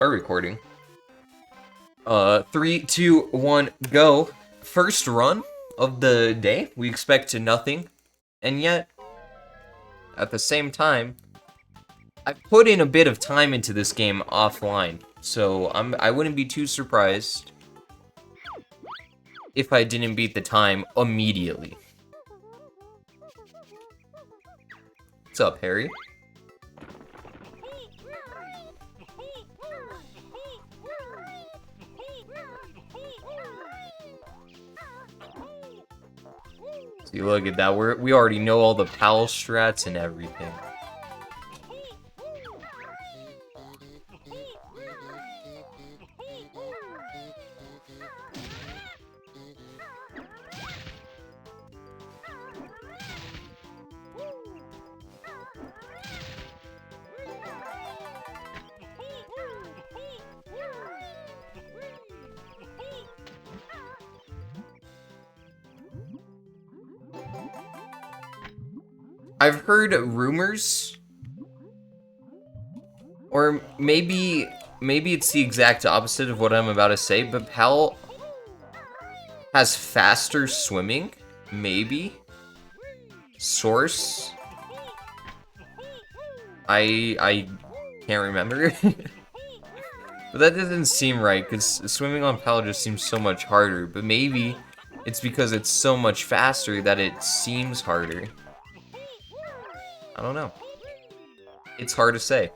Are recording. 3, 2, 1, go. First run of the day. We expect nothing. And yet, at the same time, I put in a bit of time into this game offline. So I wouldn't be too surprised if I didn't beat the time immediately. What's up, Harry? See, look at that. We already know all the PAL strats and everything. I've heard rumors, or maybe it's the exact opposite of what I'm about to say, but PAL has faster swimming, maybe. Source. I can't remember. But that doesn't seem right, because swimming on PAL just seems so much harder, but maybe it's because it's so much faster that it seems harder. I don't know. It's hard to say.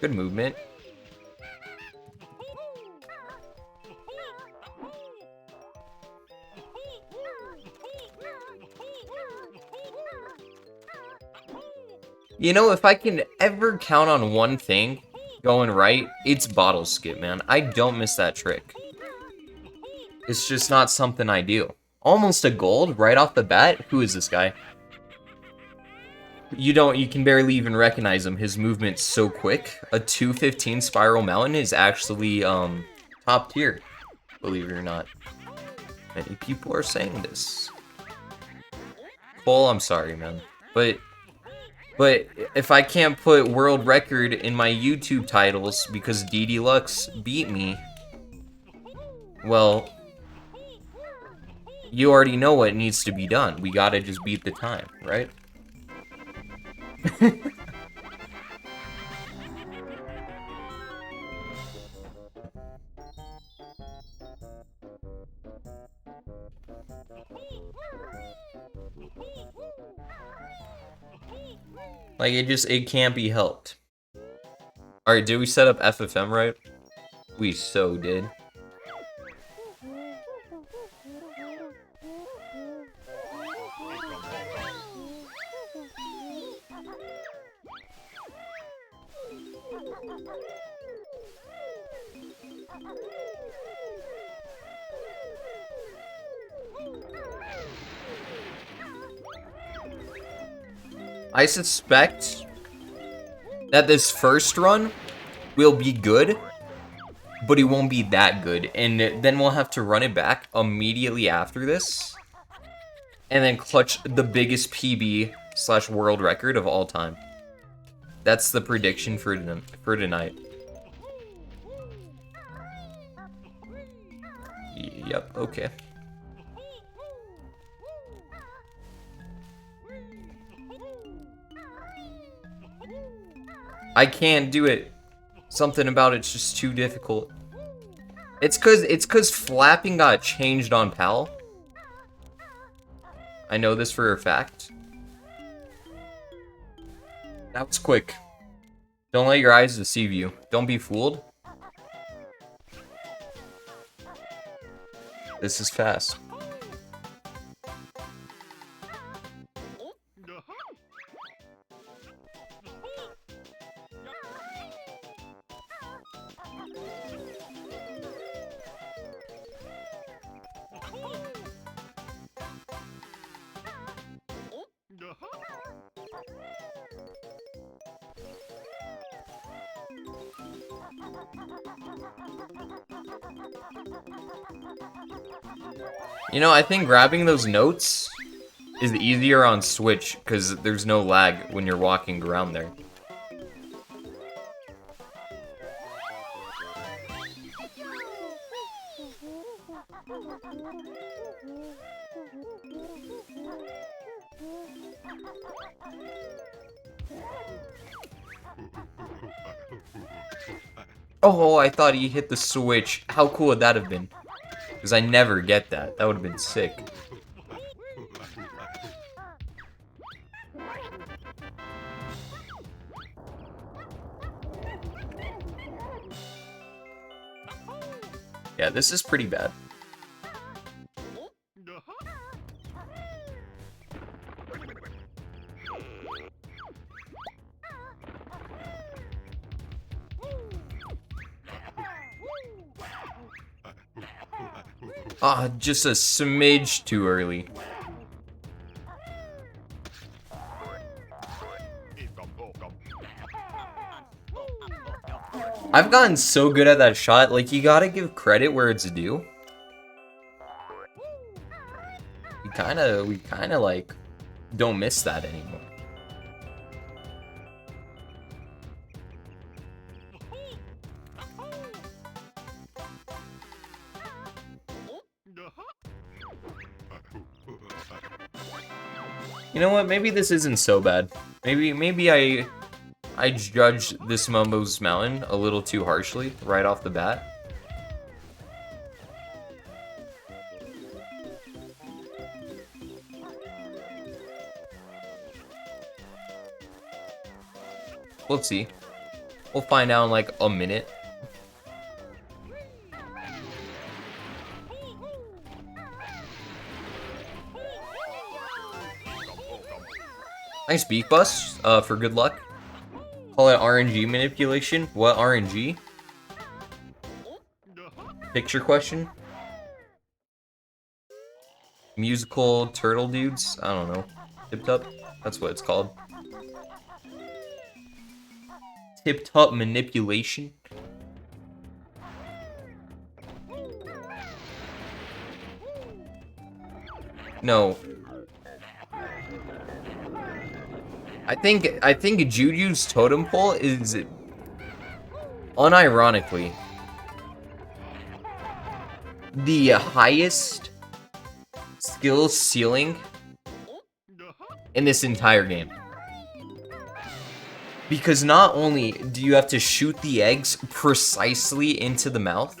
Good movement. You know, if I can ever count on one thing going right, it's bottle skip, man. I don't miss that trick. It's just not something I do. Almost a gold right off the bat. Who is this guy? You can barely even recognize him. His movement's so quick. A 215 Spiral Mountain is actually top tier, believe it or not. Many people are saying this. Cole, I'm sorry, man. But if I can't put world record in my YouTube titles because DD Lux beat me, well, you already know what needs to be done. We gotta just beat the time, right? Like, it can't be helped. Alright, did we set up FFM right? We so did. I suspect that this first run will be good, but it won't be that good. And then we'll have to run it back immediately after this, and then clutch the biggest PB/world record of all time. That's the prediction for tonight. Yep, okay. I can't do it. Something about it's just too difficult. It's cause flapping got changed on PAL. I know this for a fact. That was quick. Don't let your eyes deceive you. Don't be fooled. This is fast. You know, I think grabbing those notes is easier on Switch because there's no lag when you're walking around there. Oh, I thought he hit the switch. How cool would that have been? Because I never get that. That would have been sick. Yeah, this is pretty bad. Ah, just a smidge too early. I've gotten so good at that shot, like, you gotta give credit where it's due. We kinda, like, don't miss that anymore. You know what? Maybe this isn't so bad. Maybe I judged this Mumbo's Mountain a little too harshly right off the bat. We'll see. We'll find out in like a minute. Nice beak bust for good luck. Call it RNG manipulation. What RNG? Picture question? Musical turtle dudes? I don't know. Tip Tup? That's what it's called. Tip Tup manipulation? No. I think Juju's totem pole is unironically the highest skill ceiling in this entire game. Because not only do you have to shoot the eggs precisely into the mouth,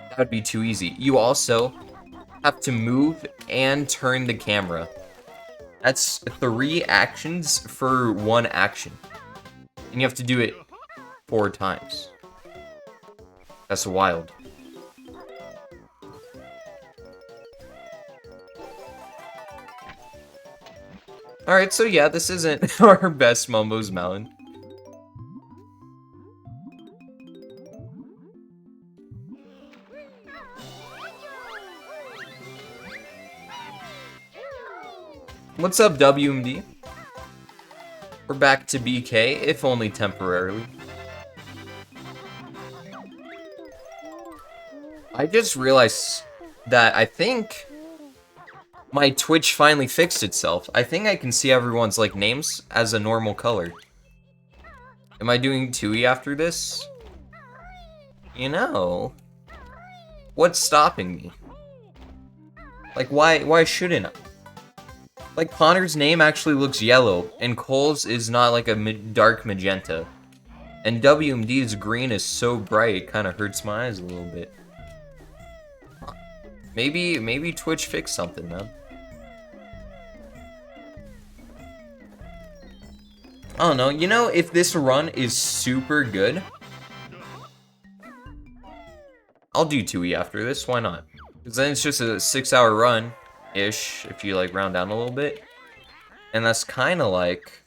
that would be too easy. You also have to move and turn the camera. That's 3 actions for 1 action. And you have to do it 4 times. That's wild. Alright, so yeah, this isn't our best Mumbo's Mountain. What's up, WMD? We're back to BK, if only temporarily. I just realized that I think my Twitch finally fixed itself. I think I can see everyone's like names as a normal color. Am I doing Tui after this? You know, what's stopping me? Like, why shouldn't I? Like, Connor's name actually looks yellow, and Cole's is not like a dark magenta. And WMD's green is so bright, it kind of hurts my eyes a little bit. Maybe Twitch fixed something, man. I don't know. You know, if this run is super good, I'll do 2E after this. Why not? Because then it's just a 6-hour run-ish, if you, like, round down a little bit. And that's kind of like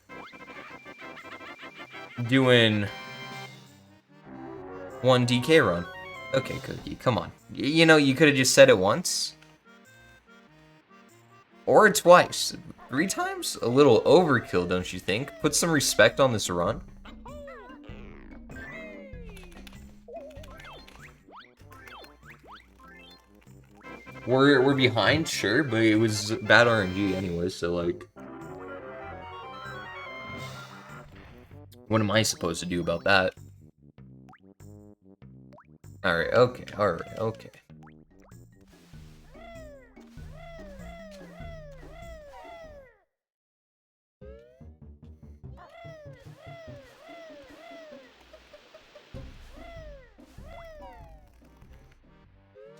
doing 1 DK run. Okay, Cookie, come on. You know, you could have just said it once. Or twice. 3 times? A little overkill, don't you think? Put some respect on this run. We're behind, sure, but it was bad RNG anyway, so like, what am I supposed to do about that? Alright, okay.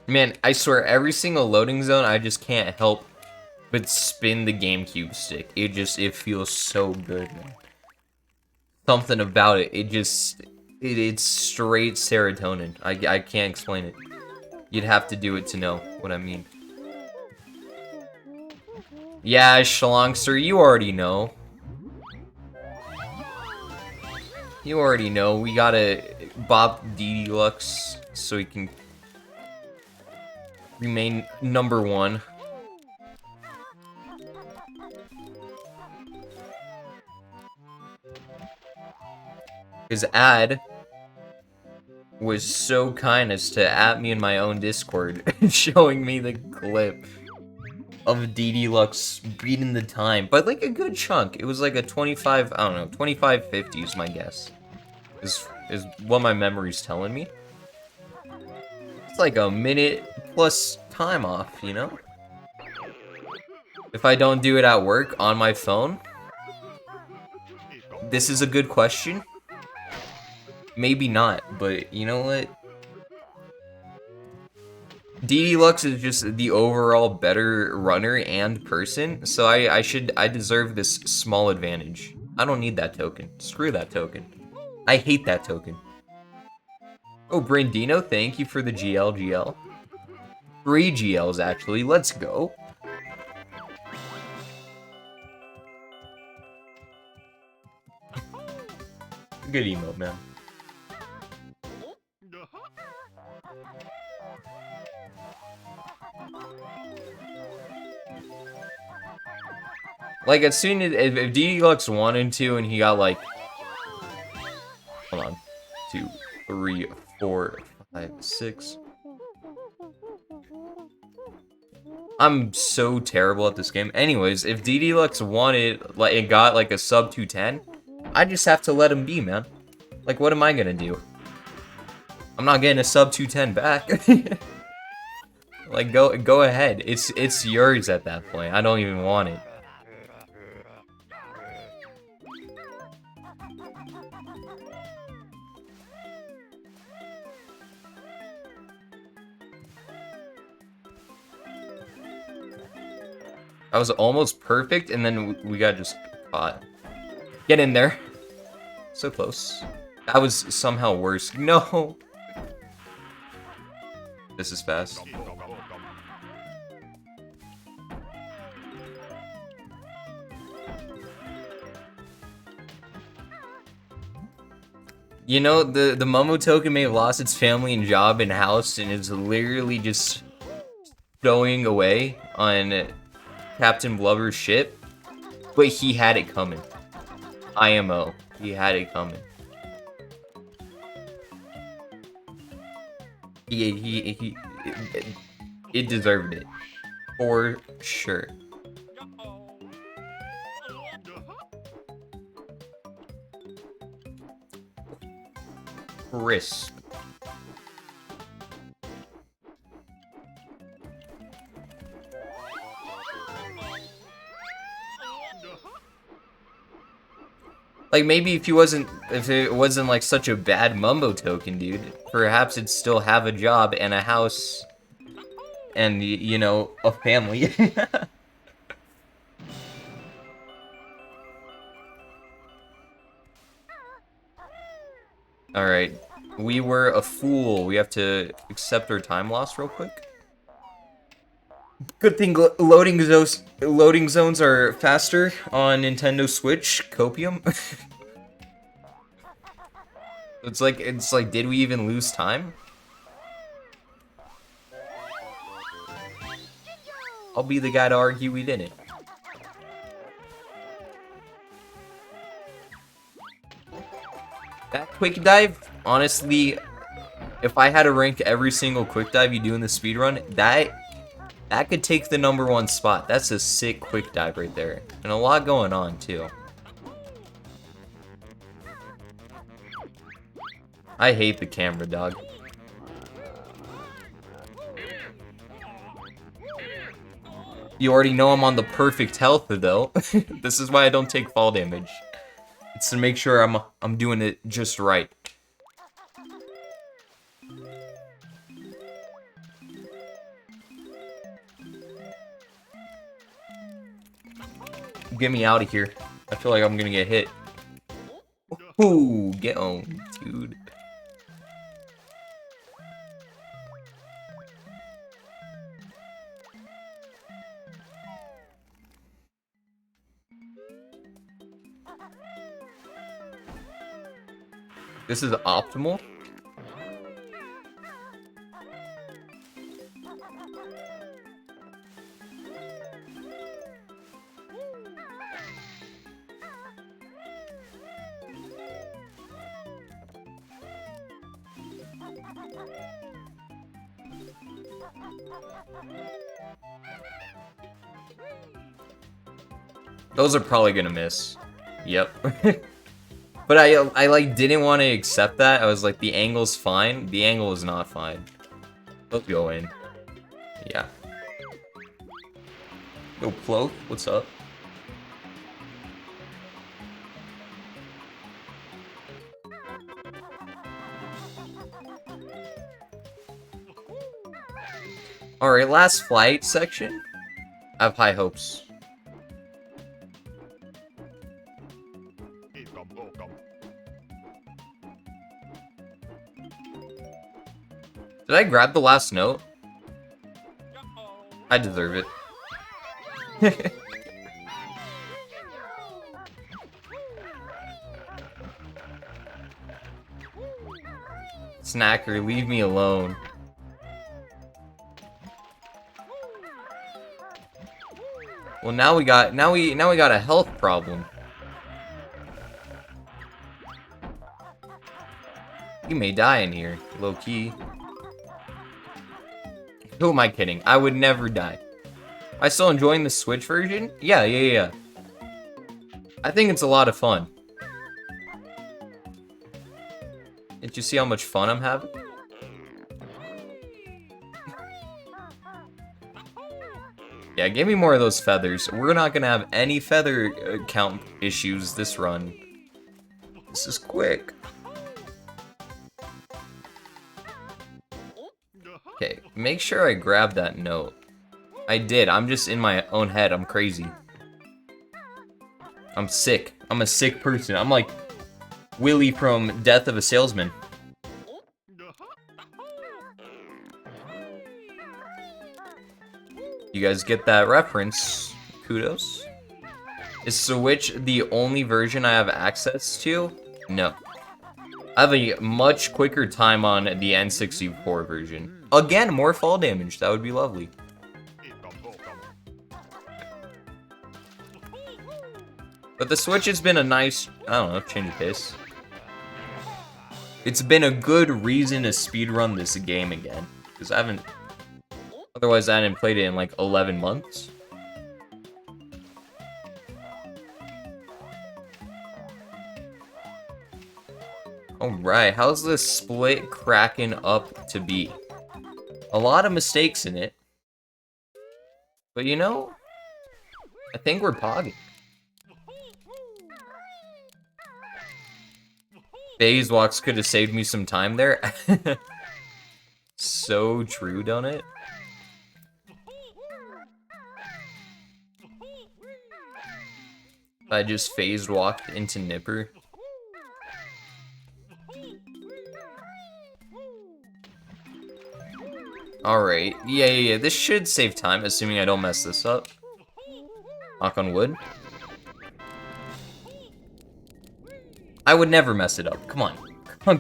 Man, I swear, every single loading zone, I just can't help but spin the GameCube stick. It feels so good, man. Something about it, it's straight serotonin. I can't explain it. You'd have to do it to know what I mean. Yeah, Shalongster, you already know. You already know. We gotta bop D-Deluxe so he can remain #1. His ad was so kind as to at me in my own Discord, showing me the clip of D-Deluxe beating the time, but like a good chunk. It was like a 25, I don't know, 25-50 is my guess. Is what my memory's telling me. It's like a minute plus time off, you know? If I don't do it at work on my phone, this is a good question. Maybe not, but you know what? D-Deluxe is just the overall better runner and person, so I deserve this small advantage. I don't need that token. Screw that token. I hate that token. Oh, Brandino, thank you for the GL. 3 GLs, actually. Let's go. Good emote, man. Like, as soon as if D-Deluxe wanted to and he got like, hold on, 2, 3, 4, 5, 6. I'm so terrible at this game. Anyways, if D-Deluxe wanted, like, and got like a sub 210, I just have to let him be, man. Like, what am I gonna do? I'm not getting a sub 210 back. Like, go ahead. It's yours at that point. I don't even want it. I was almost perfect, and then we got just caught. Get in there. So close. That was somehow worse. No! This is fast. You know, the Momo token may have lost its family and job and house and is literally just stowing away on Captain Blubber's ship, but he had it coming. IMO. He had it coming. It deserved it. For sure. Crisp. Like, maybe if it wasn't like such a bad Mumbo token, dude, perhaps it'd still have a job and a house and, you know, a family. Alright, we were a fool. We have to accept our time loss real quick. Good thing loading zones are faster on Nintendo Switch. Copium. It's like, did we even lose time? I'll be the guy to argue we didn't. That quick dive, honestly, if I had to rank every single quick dive you do in the speedrun, That could take the #1 spot. That's a sick quick dive right there. And a lot going on, too. I hate the camera, dog. You already know I'm on the perfect health, though. This is why I don't take fall damage. It's to make sure I'm doing it just right. Get me out of here. I feel like I'm gonna get hit. Ooh, get on, dude. This is optimal. Those are probably gonna miss. Yep. But I like didn't want to accept that. I was like, the angle's fine. The angle is not fine. Let's go in. Yeah. Yo, Plo, what's up? Alright, last flight section. I have high hopes. Did I grab the last note? I deserve it. Snacker, leave me alone. Well, now we got a health problem. You may die in here, low key. Who am I kidding? I would never die. I still enjoying the Switch version? Yeah. I think it's a lot of fun. Did you see how much fun I'm having? Yeah, give me more of those feathers. We're not gonna have any feather count issues this run. This is quick. Okay, make sure I grab that note. I did. I'm just in my own head. I'm crazy. I'm sick. I'm a sick person. I'm like Willie from Death of a Salesman. You guys get that reference. Kudos. Is Switch the only version I have access to? No. I have a much quicker time on the N64 version. Again, more fall damage. That would be lovely. But the Switch has been a nice, I don't know, change of pace. It's been a good reason to speedrun this game again. Because otherwise I hadn't played it in like 11 months. Alright, how's this split cracking up to be? A lot of mistakes in it. But you know, I think we're pogging. Phase walks could have saved me some time there. So true, don't it? I just phased walked into Nipper. Alright, yeah, this should save time, assuming I don't mess this up. Knock on wood. I would never mess it up, come on.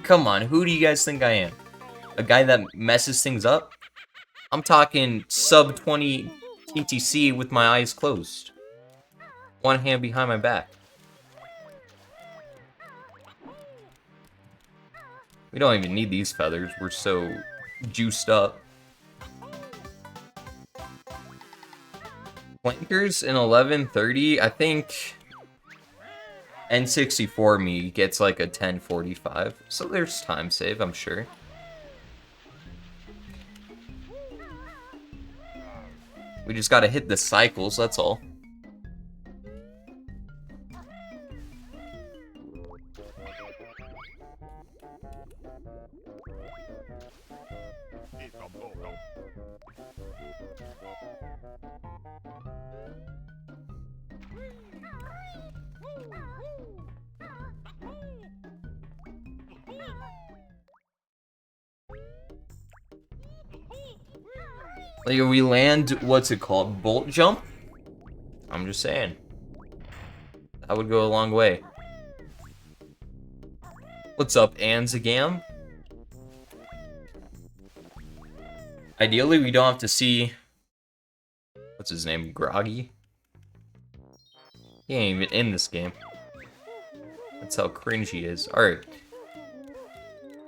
Come on, who do you guys think I am? A guy that messes things up? I'm talking sub 20 TTC with my eyes closed. One hand behind my back. We don't even need these feathers, we're so juiced up. Flankers in 11:30, I think N64 me gets like a 10:45, so there's time save, I'm sure. We just gotta hit the cycles, that's all. Like, if we land, what's it called? Bolt jump? I'm just saying. That would go a long way. What's up, Anzagam? Ideally, we don't have to see... What's his name? Groggy? He ain't even in this game. That's how cringe he is. Alright.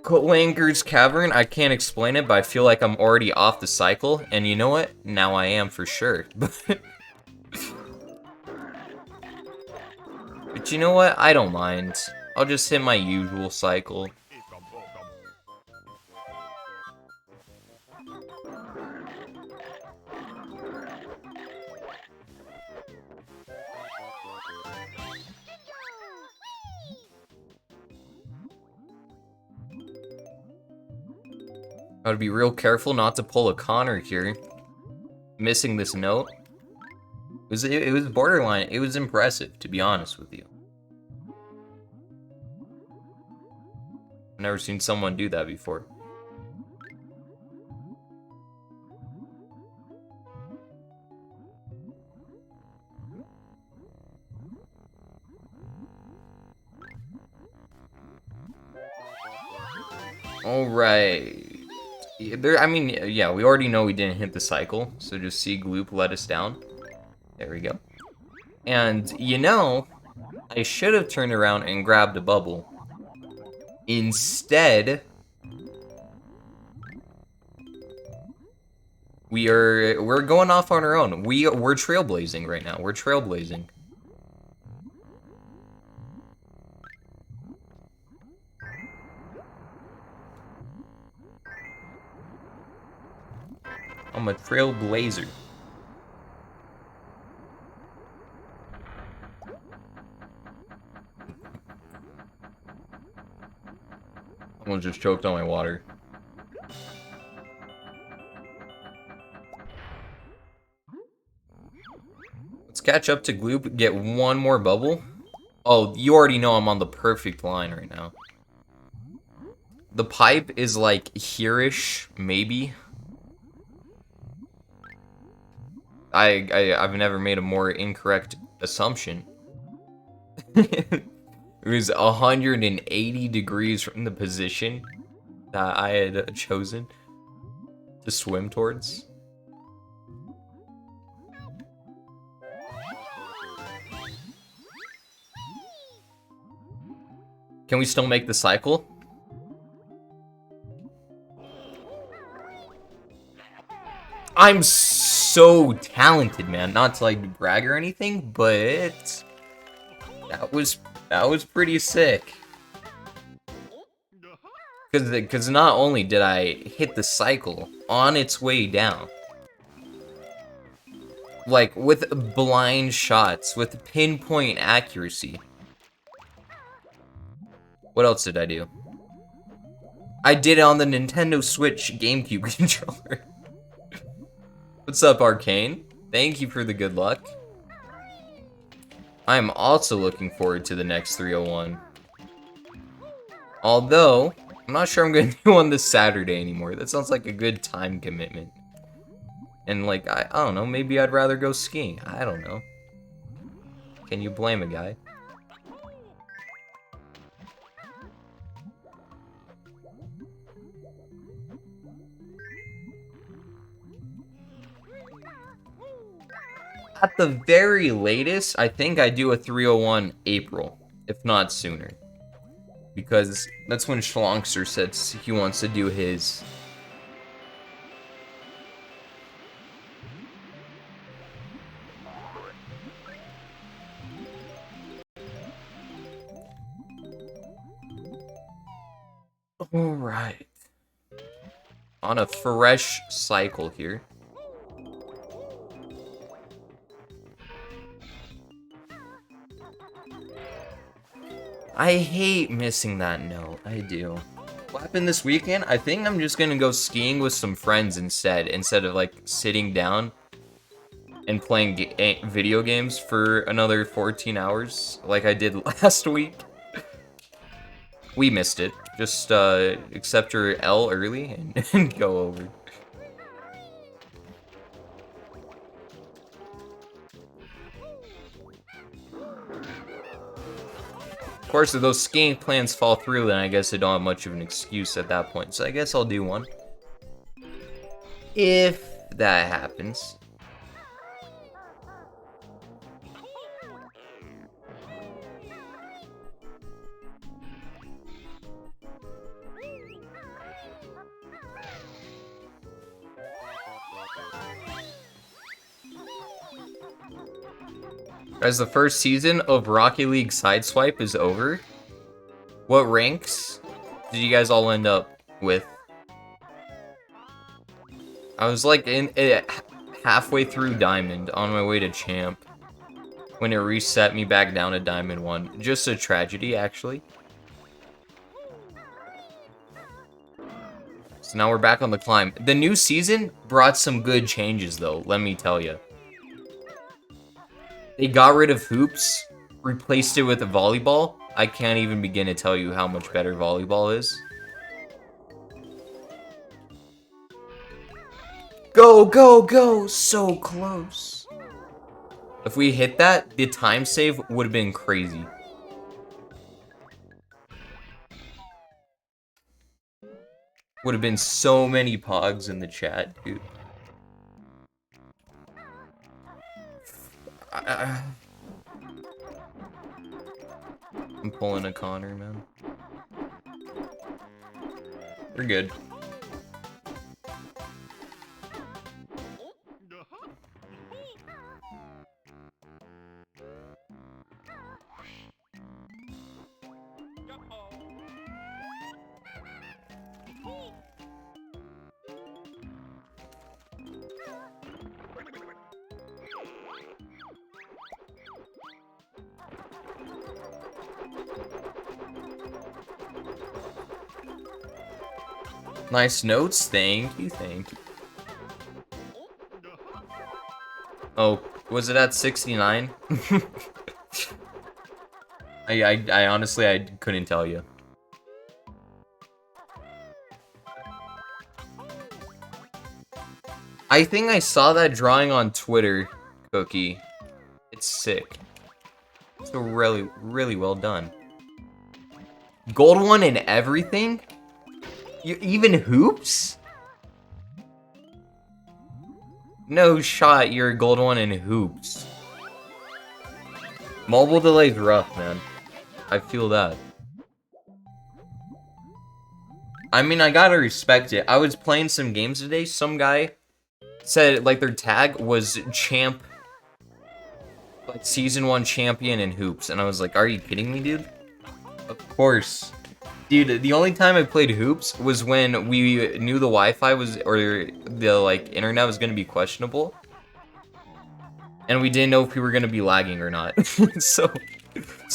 Coatlanger's Cavern, I can't explain it, but I feel like I'm already off the cycle. And you know what? Now I am for sure. But you know what? I don't mind. I'll just hit my usual cycle. Gotta be real careful not to pull a Connor here. Missing this note. It was borderline. It was impressive, to be honest with you. I've never seen someone do that before. Alright. I mean, yeah, we already know we didn't hit the cycle, so just see Gloop let us down. There we go. And, you know, I should have turned around and grabbed a bubble. Instead, we're going off on our own. We're trailblazing right now. We're trailblazing. I'm a trailblazer. Someone just choked on my water. Let's catch up to Gloop, get one more bubble. Oh, you already know I'm on the perfect line right now. The pipe is like here-ish, maybe. I've never made a more incorrect assumption. It was 180 degrees from the position that I had chosen to swim towards. Can we still make the cycle? I'm so talented, man. Not to like brag or anything, but that was pretty sick. Because not only did I hit the cycle on its way down, like with blind shots, with pinpoint accuracy. What else did I do? I did it on the Nintendo Switch GameCube controller. What's up, Arcane? Thank you for the good luck. I am also looking forward to the next 301. Although, I'm not sure I'm going to do one this Saturday anymore. That sounds like a good time commitment. And like, I don't know, maybe I'd rather go skiing. I don't know. Can you blame a guy? At the very latest, I think I do a 301 April, if not sooner. Because that's when Schlongster says he wants to do his. Alright. On a fresh cycle here. I hate missing that note. I do. What happened this weekend? I think I'm just gonna go skiing with some friends instead of like sitting down and playing video games for another 14 hours like I did last week. We missed it. Just accept your L early and go over. Of course, if those skiing plans fall through, then I guess I don't have much of an excuse at that point. So I guess I'll do one. If that happens. As the first season of Rocket League Sideswipe is over, what ranks did you guys all end up with? I was like halfway through Diamond on my way to Champ when it reset me back down to Diamond 1. Just a tragedy, actually. So now we're back on the climb. The new season brought some good changes, though, let me tell you. They got rid of hoops, replaced it with a volleyball. I can't even begin to tell you how much better volleyball is. Go, go, go! So close. If we hit that, the time save would have been crazy. Would have been so many pogs in the chat, dude. I'm pulling a Connor, man. We're good. Nice notes, thank you, thank you. Oh, was it at 69? I honestly, I couldn't tell you. I think I saw that drawing on Twitter, Cookie. It's sick. So really, really well done. Gold one in everything? You even hoops? No shot, you're a gold one in hoops. Mobile delay's rough, man. I feel that. I mean, I gotta respect it. I was playing some games today. Some guy said, like, their tag was champ, like, season 1 champion in hoops. And I was like, are you kidding me, dude? Of course. Dude, the only time I played hoops was when we knew the Wi-Fi was, or the, like, internet was gonna be questionable. And we didn't know if we were gonna be lagging or not. So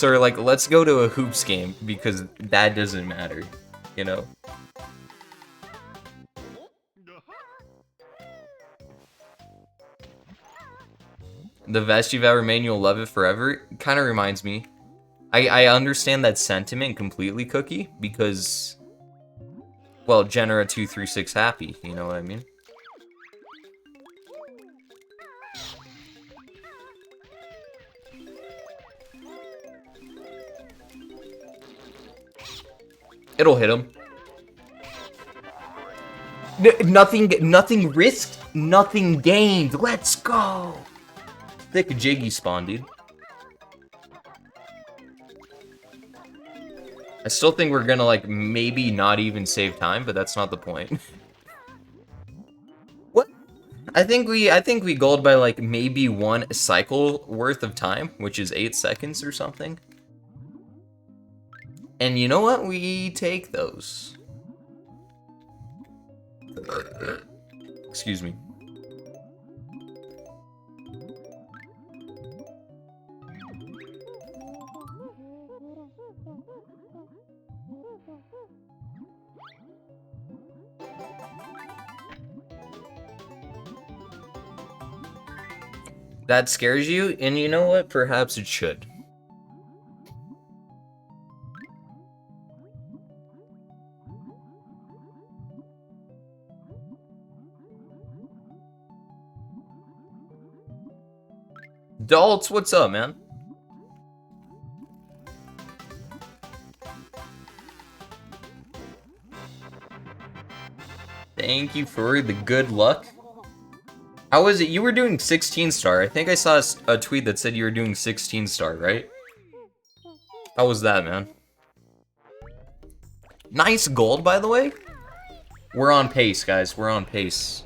we're like, let's go to a hoops game, because that doesn't matter, you know? The best you've ever made, you'll love it forever. Kind of reminds me. I understand that sentiment completely, Cookie, because, well, Genera 236 happy, you know what I mean? It'll hit him. Nothing risked, nothing gained. Let's go. Thick Jiggy spawn, dude. I still think we're gonna, like, maybe not even save time, but that's not the point. What? I think we gold by, like, maybe 1 cycle worth of time, which is 8 seconds or something. And you know what? We take those. Excuse me. That scares you, and you know what? Perhaps it should. Daltz, what's up, man? Thank you for the good luck. How was it? You were doing 16 star. I think I saw a tweet that said you were doing 16 star, right? How was that, man? Nice gold, by the way. We're on pace, guys. We're on pace.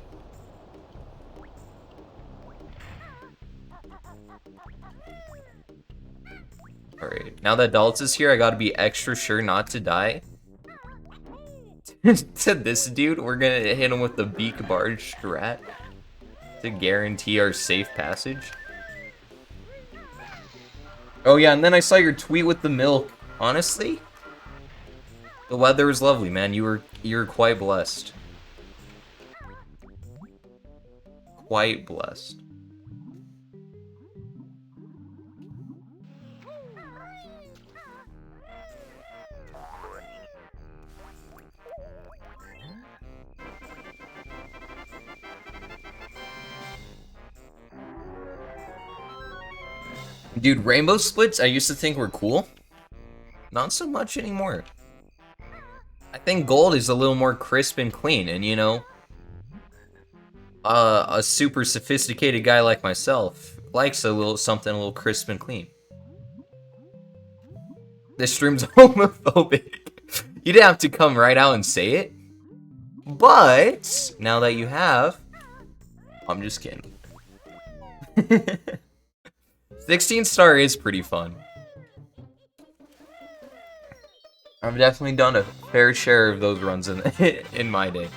Alright, now that Daltz is here, I gotta be extra sure not to die. To this dude, we're gonna hit him with the beak barge strat to guarantee our safe passage. Oh yeah, and then I saw your tweet with the milk. Honestly, the weather was lovely, man. You're quite blessed. Quite blessed. Dude, rainbow splits I used to think were cool. Not so much anymore. I think gold is a little more crisp and clean, and you know, a super sophisticated guy like myself likes a little something a little crisp and clean. This stream's homophobic. You didn't have to come right out and say it. But now that you have, I'm just kidding. 16 star is pretty fun. I've definitely done a fair share of those runs in my day.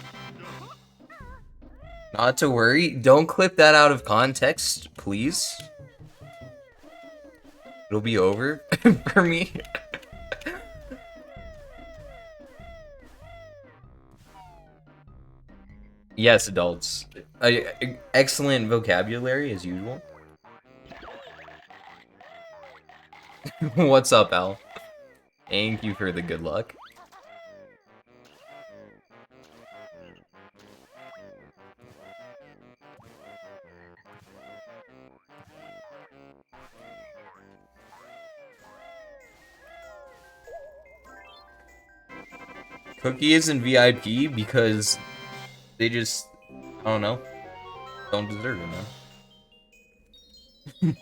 Not to worry, don't clip that out of context, please. It'll be over for me. Yes, adults. Excellent vocabulary as usual. What's up, Al? Thank you for the good luck. Cookie isn't VIP because they just, I don't know, don't deserve it, man.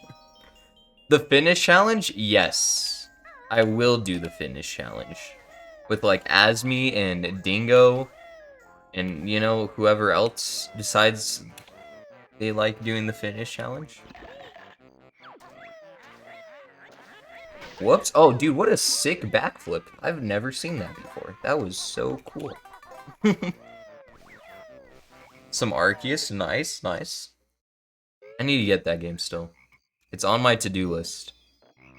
The fitness challenge? Yes. I will do the fitness challenge. With like Asmi and Dingo and, you know, whoever else decides they like doing the fitness challenge. Whoops. Oh, dude, what a sick backflip. I've never seen that before. That was so cool. Some Arceus. Nice, nice. I need to get that game still. It's on my to-do list.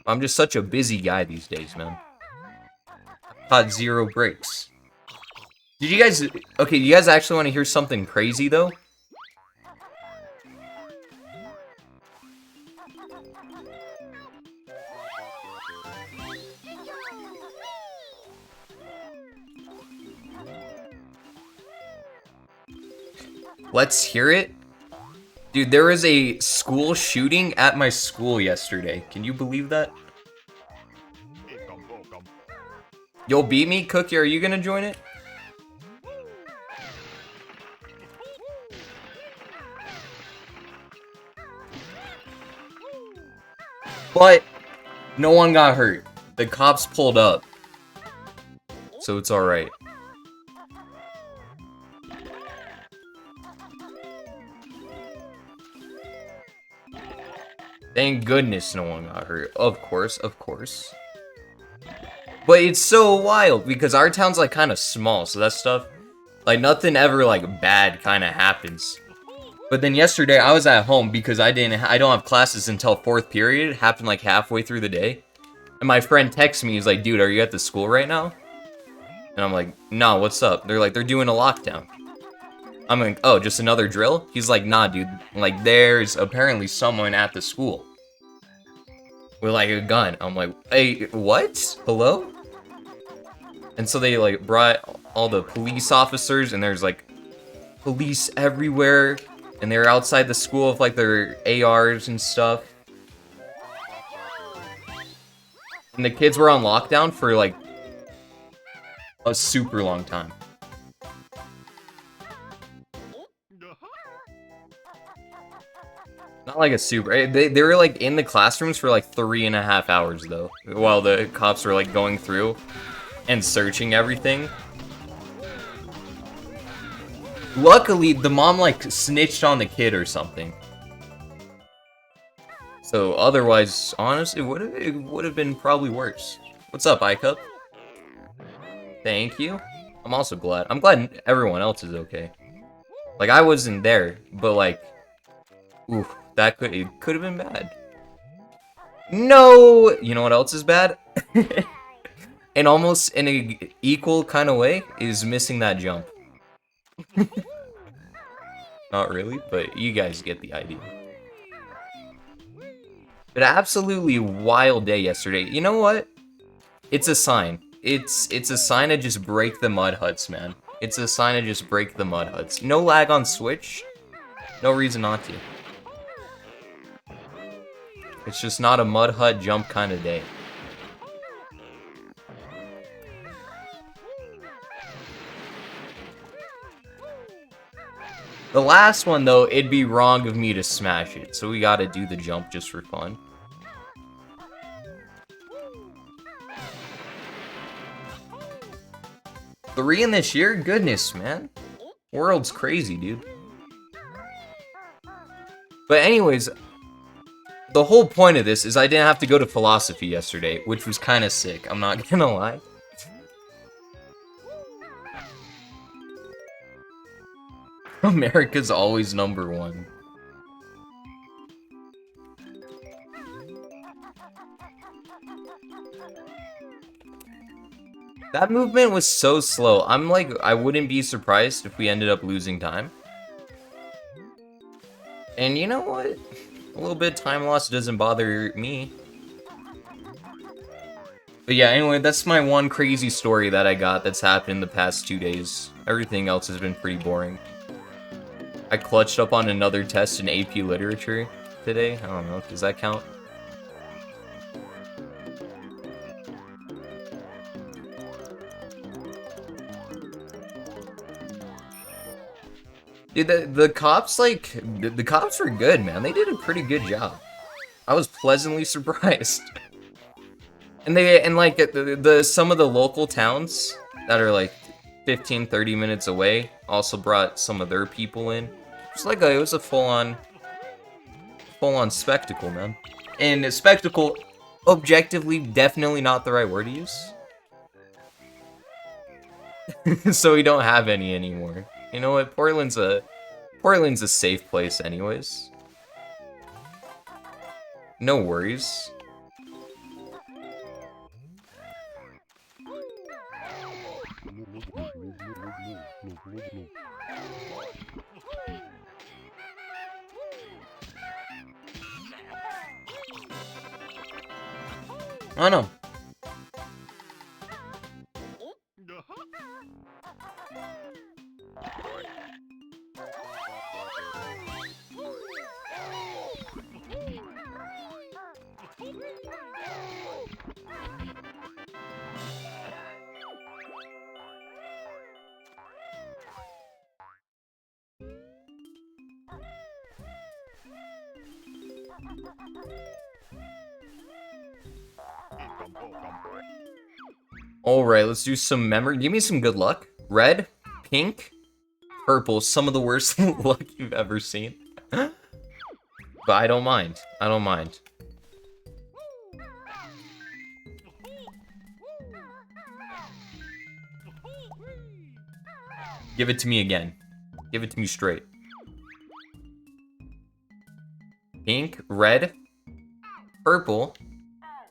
I'm just such a busy guy these days, man. Caught 0 breaks. Did you guys... Okay, you guys actually want to hear something crazy, though? Let's hear it. Dude, there was a school shooting at my school yesterday. Can you believe that? You'll beat me? Cookie, are you gonna join it? But no one got hurt. The cops pulled up. So it's alright. Thank goodness no one got hurt. Of course, of course. But it's so wild because our town's like kind of small, so that stuff Like, nothing ever, like, bad kind of happens. But then yesterday, I was at home because I don't have classes until 4th period. It happened, like, halfway through the day. And my friend texts me, he's like, dude, are you at the school right now? And I'm like, no, what's up? They're like, they're doing a lockdown. I'm like, oh, just another drill? He's like, nah, dude. Like, there's apparently someone at the school with, like, a gun. I'm like, hey, what? Hello? And so they, like, brought all the police officers, and there's, like, police everywhere. And they're outside the school with, like, their ARs and stuff. And the kids were on lockdown for, like, a super long time. Not like a super... They were, like, in the classrooms for, like, 3.5 hours, though. While the cops were, like, going through and searching everything. Luckily, the mom, like, snitched on the kid or something. So, otherwise, honestly, it would have been probably worse. What's up, iCup? Thank you. I'm also glad. I'm glad everyone else is okay. Like, I wasn't there, but, like... Oof, it could have been bad. No! You know what else is bad? And almost in an equal kind of way, is missing that jump. Not really, but you guys get the idea. But absolutely wild day yesterday. You know what? It's a sign. It's a sign to just break the mud huts, man. It's a sign to just break the mud huts. No lag on Switch. No reason not to. It's just not a mud hut jump kind of day. The last one, though, it'd be wrong of me to smash it, so we gotta do the jump just for fun. Three in this year? Goodness, man. World's crazy, dude. But anyways, the whole point of this is I didn't have to go to philosophy yesterday, which was kind of sick, I'm not gonna lie. America's always #1. That movement was so slow. I'm like, I wouldn't be surprised if we ended up losing time. And you know what? A little bit of time loss doesn't bother me. But yeah, anyway, that's my one crazy story that I got that's happened in the past 2 days. Everything else has been pretty boring. I clutched up on another test in AP Literature today. I don't know, does that count? Dude, the cops, like, the cops were good, man. They did a pretty good job. I was pleasantly surprised. And like, some of the local towns that are, like, 15, 30 minutes away also brought some of their people in. It was a full-on spectacle, man. And a spectacle, objectively, definitely not the right word to use. So we don't have any anymore. You know what? Portland's a safe place anyways. No worries. I know. Alright, let's do some memory. Give me some good luck. Red, pink, purple. Some of the worst luck you've ever seen. But I don't mind. I don't mind. Give it to me again. Give it to me straight. Pink, red, purple,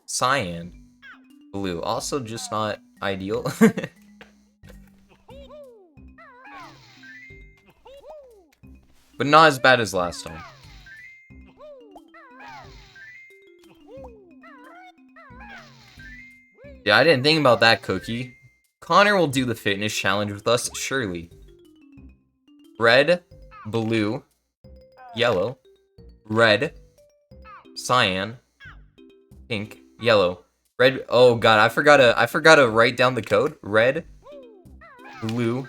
cyan, blue. Also just not ideal. But not as bad as last time. Yeah, I didn't think about that, Cookie. Connor will do the fitness challenge with us, surely. Red, blue, yellow, red, cyan, pink, yellow, red. Oh god, I forgot to write down the code. Red, blue,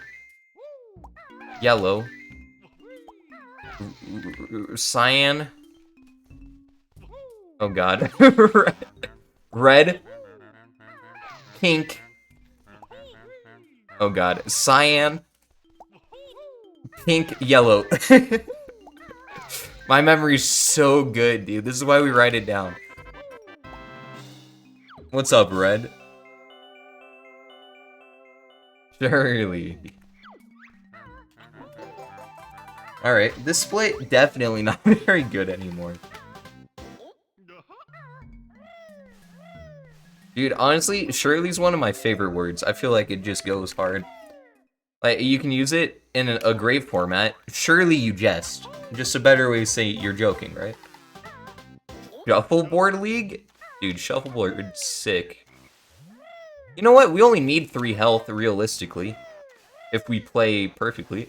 yellow, cyan. Oh god. Red, pink. Oh god, cyan, pink, yellow. My memory's so good, dude. This is why we write it down. What's up, Red? Surely. Alright, this split definitely not very good anymore. Dude, honestly, Shirley's one of my favorite words. I feel like it just goes hard. Like, you can use it in a grave format. Surely you jest. Just a better way to say you're joking, right? Shuffleboard League? Dude, Shuffleboard's sick. You know what? We only need 3 health, realistically. If we play perfectly.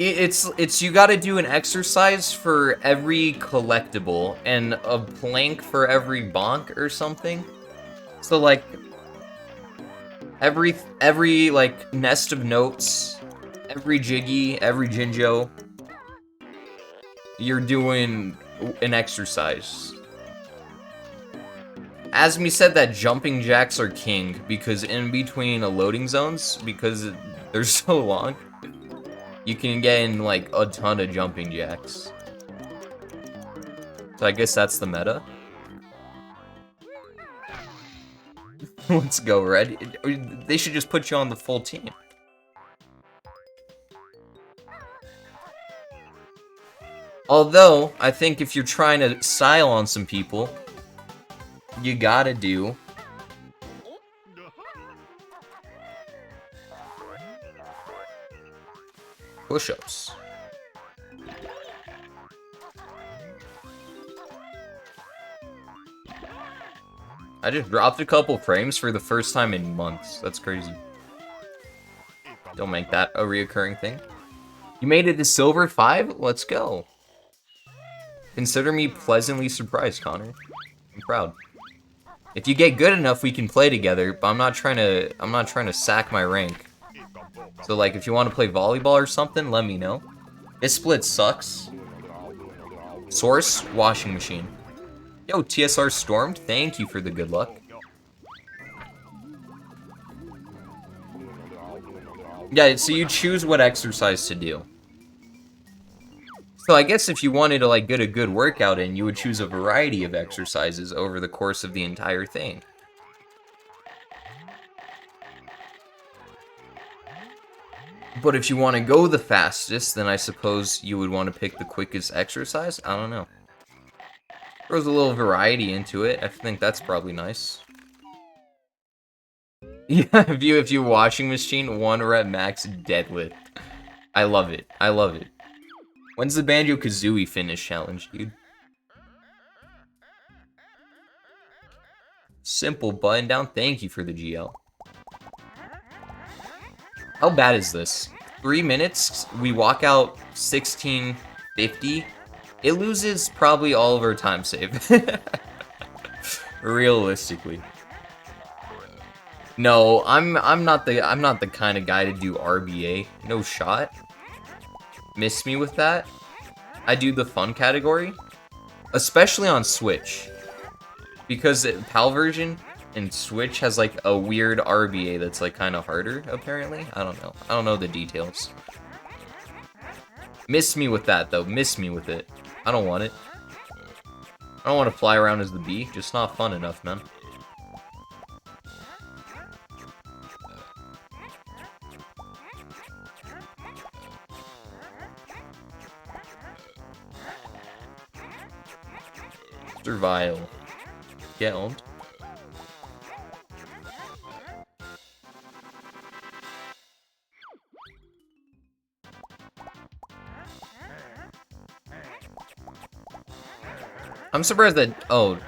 It's you gotta do an exercise for every collectible and a plank for every bonk or something. So like every like nest of notes, every jiggy, every Jinjo, you're doing an exercise. Asmi said that jumping jacks are king because in between loading zones, because they're so long, you can get in, like, a ton of jumping jacks. So I guess that's the meta. Let's go, Red. They should just put you on the full team. Although, I think if you're trying to style on some people, you gotta do... push-ups. I just dropped a couple frames for the first time in months. That's crazy. Don't make that a reoccurring thing. You made it to Silver 5? Let's go. Consider me pleasantly surprised, Connor. I'm proud. If you get good enough, we can play together, but I'm not trying to sack my rank. So, like, if you want to play volleyball or something, let me know. This split sucks. Source, washing machine. Yo, TSR stormed. Thank you for the good luck. Yeah, so you choose what exercise to do. So I guess if you wanted to, like, get a good workout in, you would choose a variety of exercises over the course of the entire thing. But if you want to go the fastest, then I suppose you would want to pick the quickest exercise? I don't know. Throws a little variety into it. I think that's probably nice. Yeah, if you washing machine, 1 rep max deadlift. I love it. I love it. When's the Banjo-Kazooie finish challenge, dude? Simple button down. Thank you for the GL. How bad is this? 3 minutes, we walk out 1650. It loses probably all of our time save. Realistically. No, I'm not the kind of guy to do RBA. No shot. Miss me with that. I do the fun category, especially on Switch, because PAL version and Switch has like a weird RBA that's like kind of harder, apparently. I don't know. I don't know the details. Miss me with that, though. Miss me with it. I don't want it. I don't want to fly around as the bee. Just not fun enough, man. Survival. Get owned. I'm surprised that. Oh,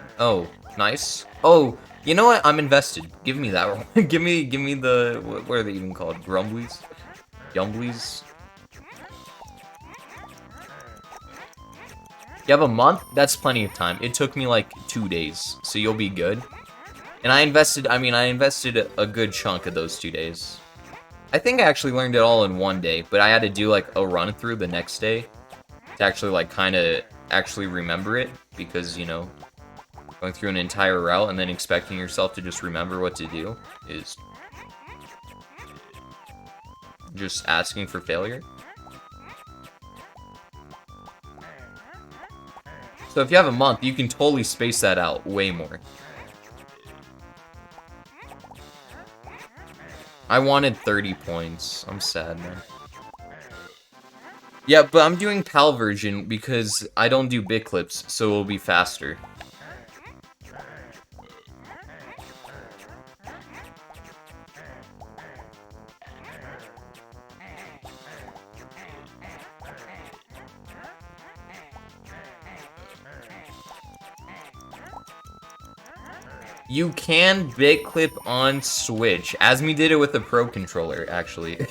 nice. Oh, you know what? I'm invested. Give me that one. give me the. What are they even called? Grumblies? Yumblies? You have a month? That's plenty of time. It took me like 2 days, so you'll be good. And I invested a good chunk of those 2 days. I think I actually learned it all in 1 day, but I had to do like a run through the next day to actually like kind of actually remember it, because, you know, going through an entire route and then expecting yourself to just remember what to do is just asking for failure. So if you have a month, you can totally space that out way more. I wanted 30 points. I'm sad, man. Yeah, but I'm doing PAL version because I don't do bit clips, so it'll be faster. You can bit clip on Switch. Asmi did it with a Pro controller, actually.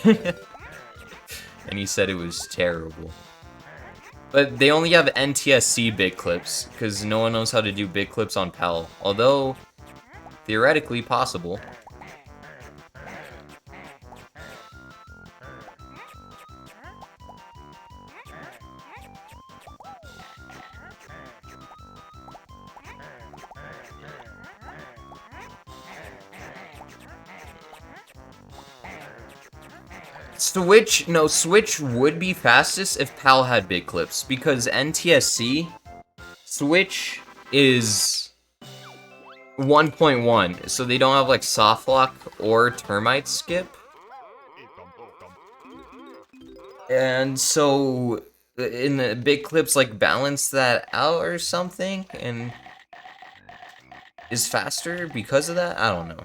And he said it was terrible. But they only have NTSC bit clips, because no one knows how to do bit clips on PAL. Although, theoretically possible. Switch would be fastest if PAL had bit clips, because NTSC, Switch is 1.1, so they don't have like soft lock or termite skip. And so in the bit clips like balance that out or something and is faster because of that? I don't know.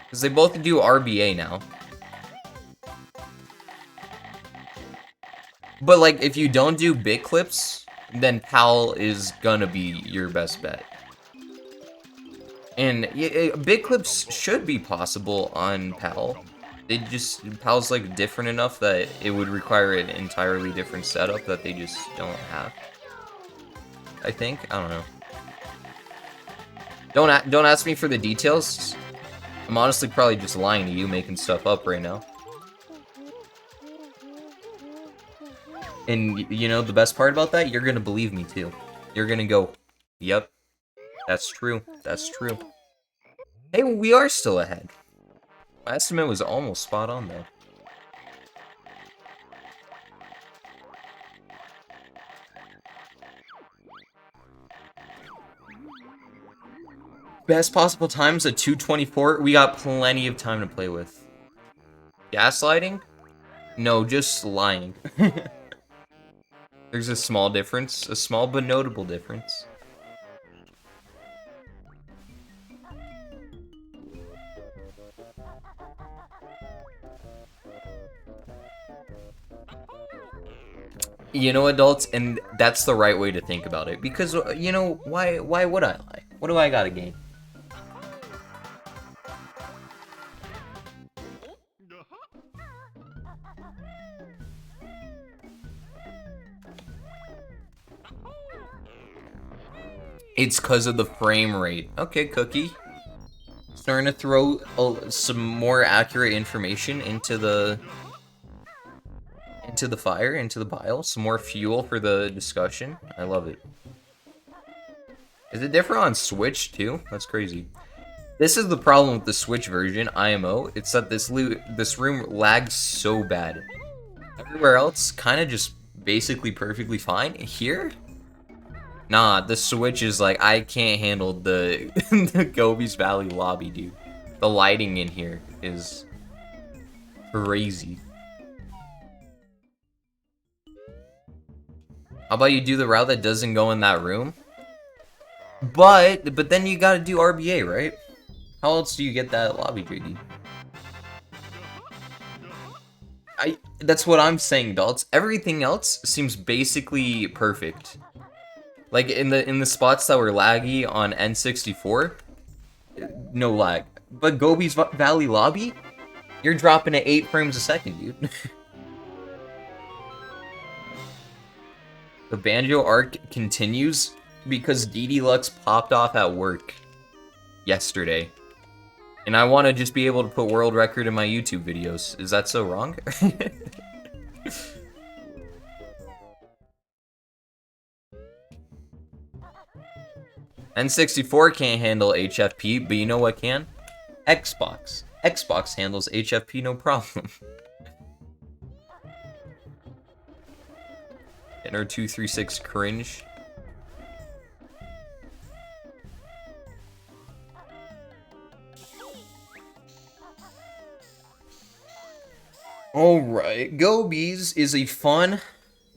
Because they both do RBA now. But, like, if you don't do bit clips, then PAL is gonna be your best bet. And bit clips should be possible on PAL. PAL's, like, different enough that it would require an entirely different setup that they just don't have. I think? I don't know. Don't ask me for the details. I'm honestly probably just lying to you, making stuff up right now. And, you know, the best part about that? You're gonna believe me, too. You're gonna go, yep, that's true, that's true. Hey, we are still ahead. My estimate was almost spot on, though. Best possible times at 2:24. We got plenty of time to play with. Gaslighting? No, just lying. There's a small difference, a small but notable difference. You know, adults, and that's the right way to think about it, because, you know, why would I lie? What do I gotta gain? It's because of the frame rate. Okay, Cookie. Starting to throw some more accurate information into the fire, into the pile. Some more fuel for the discussion. I love it. Is it different on Switch too? That's crazy. This is the problem with the Switch version, IMO. It's that this room lags so bad. Everywhere else, kind of just basically perfectly fine. Here, nah, the Switch is like, I can't handle the, the Gobi's Valley lobby, dude. The lighting in here is crazy. How about you do the route that doesn't go in that room? But then you gotta do RBA, right? How else do you get that lobby, JD? That's what I'm saying, adults. Everything else seems basically perfect. Like in the spots that were laggy on N64, no lag. But Gobi's Valley lobby, you're dropping at 8 frames a second, dude. The Banjo arc continues because DD Lux popped off at work yesterday. And I want to just be able to put world record in my YouTube videos. Is that so wrong? N64 can't handle HFP, but you know what can? Xbox. Xbox handles HFP no problem. Enter 236 cringe. Alright, Gobi's is a fun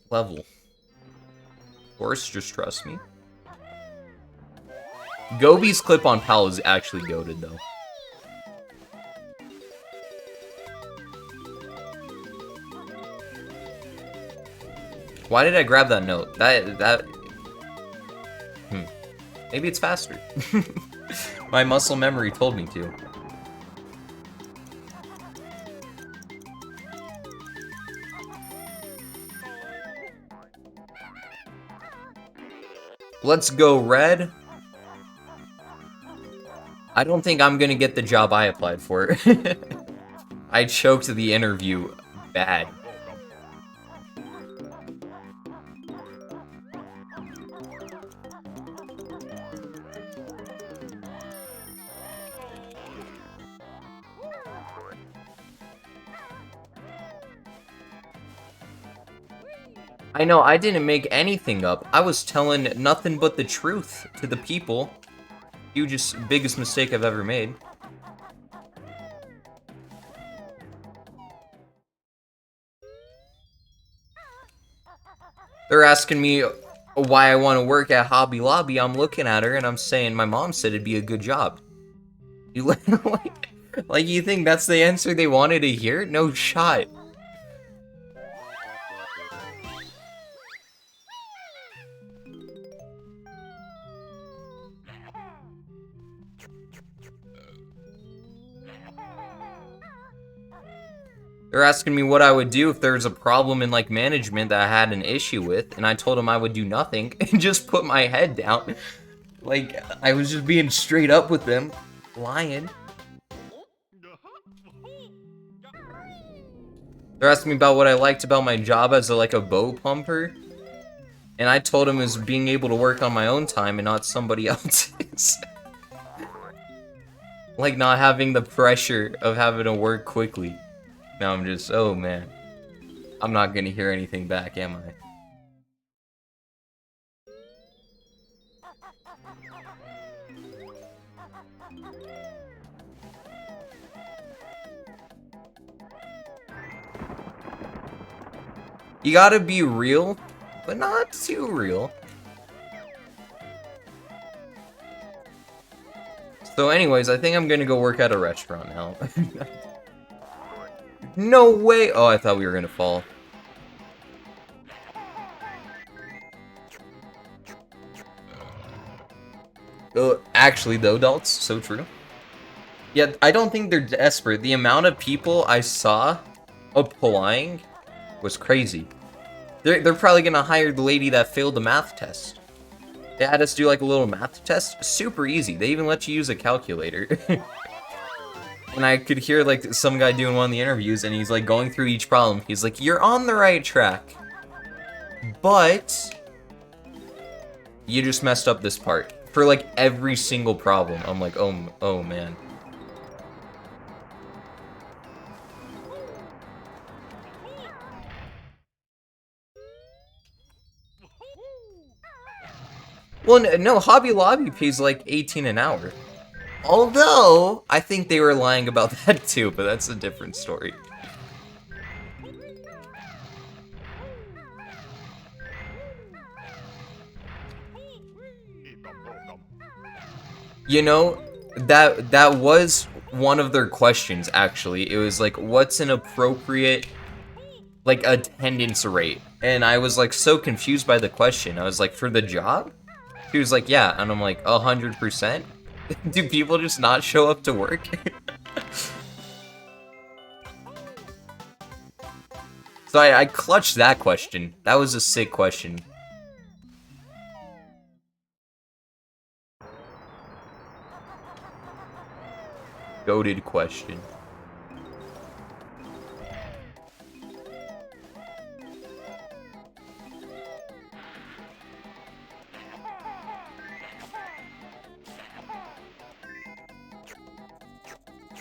level. Of course, just trust me. Gobi's clip-on pal is actually goated, though. Why did I grab that note? Maybe it's faster. My muscle memory told me to. Let's go, Red. I don't think I'm gonna get the job I applied for. I choked the interview bad. I know, I didn't make anything up. I was telling nothing but the truth to the people. Biggest mistake I've ever made. They're asking me why I want to work at Hobby Lobby. I'm looking at her and I'm saying my mom said it'd be a good job. You like you think that's the answer they wanted to hear? No shot. They're asking me what I would do if there was a problem in, like, management that I had an issue with, and I told them I would do nothing and just put my head down. Like, I was just being straight up with them. Lying. They're asking me about what I liked about my job as, like, a bow pumper. And I told them it was being able to work on my own time and not somebody else's. Like, not having the pressure of having to work quickly. Now I'm just, oh man. I'm not gonna hear anything back, am I? You gotta be real, but not too real. So anyways, I think I'm gonna go work at a restaurant now. No way! Oh, I thought we were gonna fall. Actually, though, adults, so true. Yeah, I don't think they're desperate. The amount of people I saw applying was crazy. They're probably gonna hire the lady that failed the math test. They had us do like a little math test. Super easy. They even let you use a calculator. And I could hear like some guy doing one of the interviews and he's like going through each problem. He's like, you're on the right track, but you just messed up this part. For like every single problem. I'm like, oh man. Well, no, Hobby Lobby pays like 18 an hour. Although, I think they were lying about that too, but that's a different story. You know, that was one of their questions, actually. It was like, what's an appropriate, like, attendance rate? And I was, like, so confused by the question. I was like, for the job? He was like, yeah. And I'm like, 100%? Do people just not show up to work? So I clutched that question. That was a sick question. Goated question.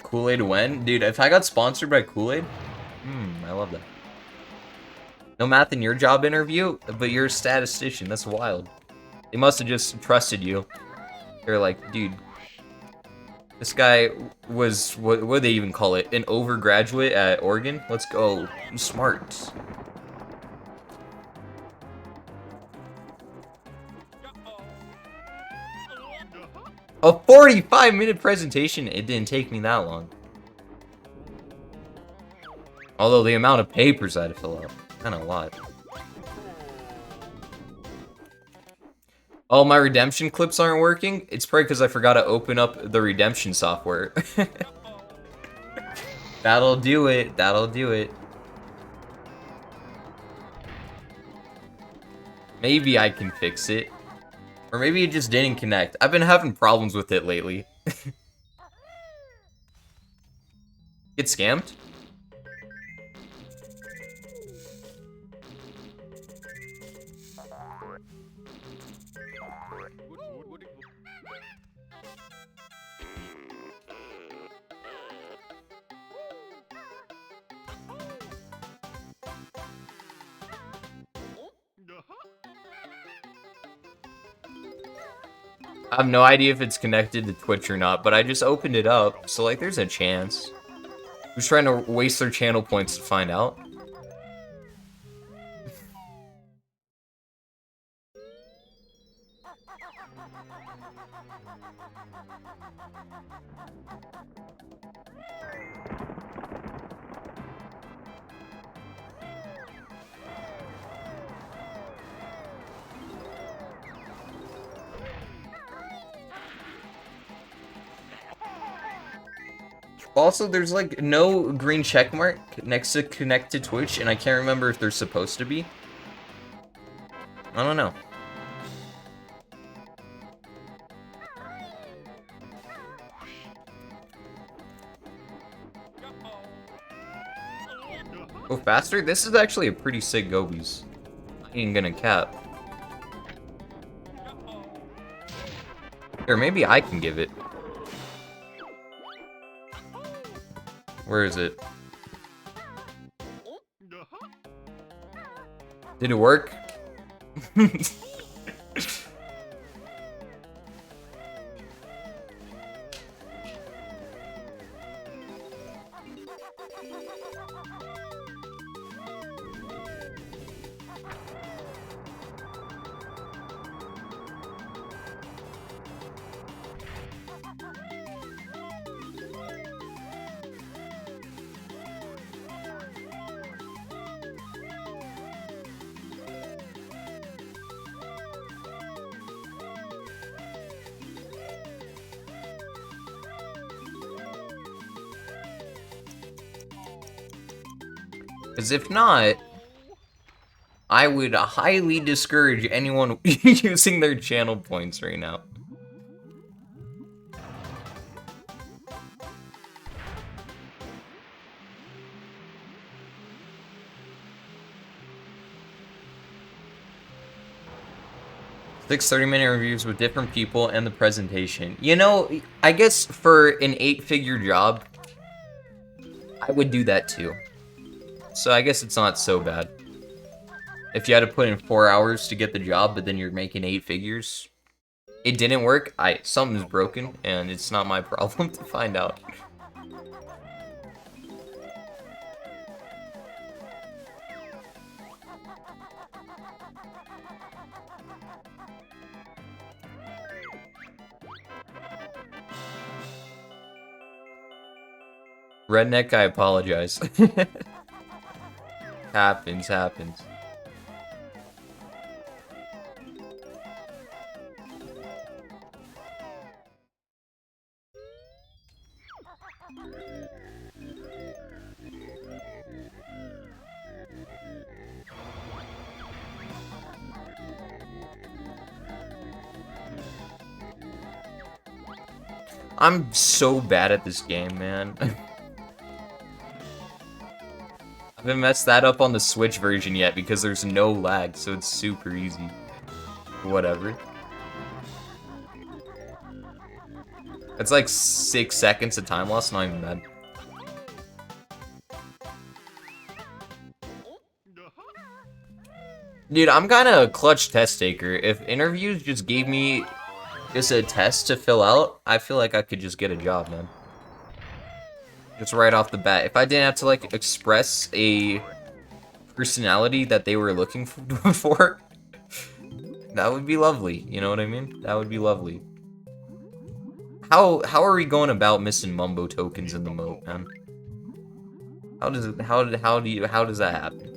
Kool-Aid when? Dude, if I got sponsored by Kool-Aid, I love that. No math in your job interview, but you're a statistician. That's wild. They must have just trusted you. They're like, dude, this guy was, what do they even call it? An overgraduate at Oregon? Let's go. He's smart. A 45-minute presentation? It didn't take me that long. Although the amount of papers I had to fill out, kind of a lot. Oh, my redemption clips aren't working? It's probably because I forgot to open up the redemption software. That'll do it. That'll do it. Maybe I can fix it. Or maybe it just didn't connect. I've been having problems with it lately. Get scammed? I have no idea if it's connected to Twitch or not, but I just opened it up, so like there's a chance. Who's trying to waste their channel points to find out? Also, there's like no green check mark next to connect to Twitch, and I can't remember if they're supposed to be. I don't know. Go faster? This is actually a pretty sick Gobies. I ain't gonna cap. Or maybe I can give it. Where is it? Did it work? Because if not, I would highly discourage anyone using their channel points right now. Six 30-minute reviews with different people and the presentation. You know, I guess for an 8-figure job, I would do that too. So I guess it's not so bad. If you had to put in 4 hours to get the job, but then you're making 8 figures, it didn't work, something's broken, and it's not my problem to find out. Redneck, I apologize. Happens. I'm so bad at this game, man. I haven't messed that up on the Switch version yet because there's no lag, so it's super easy. Whatever. It's like 6 seconds of time loss, not even bad. Dude, I'm kinda a clutch test taker. If interviews just gave me just a test to fill out, I feel like I could just get a job, man. Just right off the bat. If I didn't have to, like, express a personality that they were looking for, that would be lovely. You know what I mean? That would be lovely. How are we going about missing Mumbo tokens in the moat, man? How does that happen?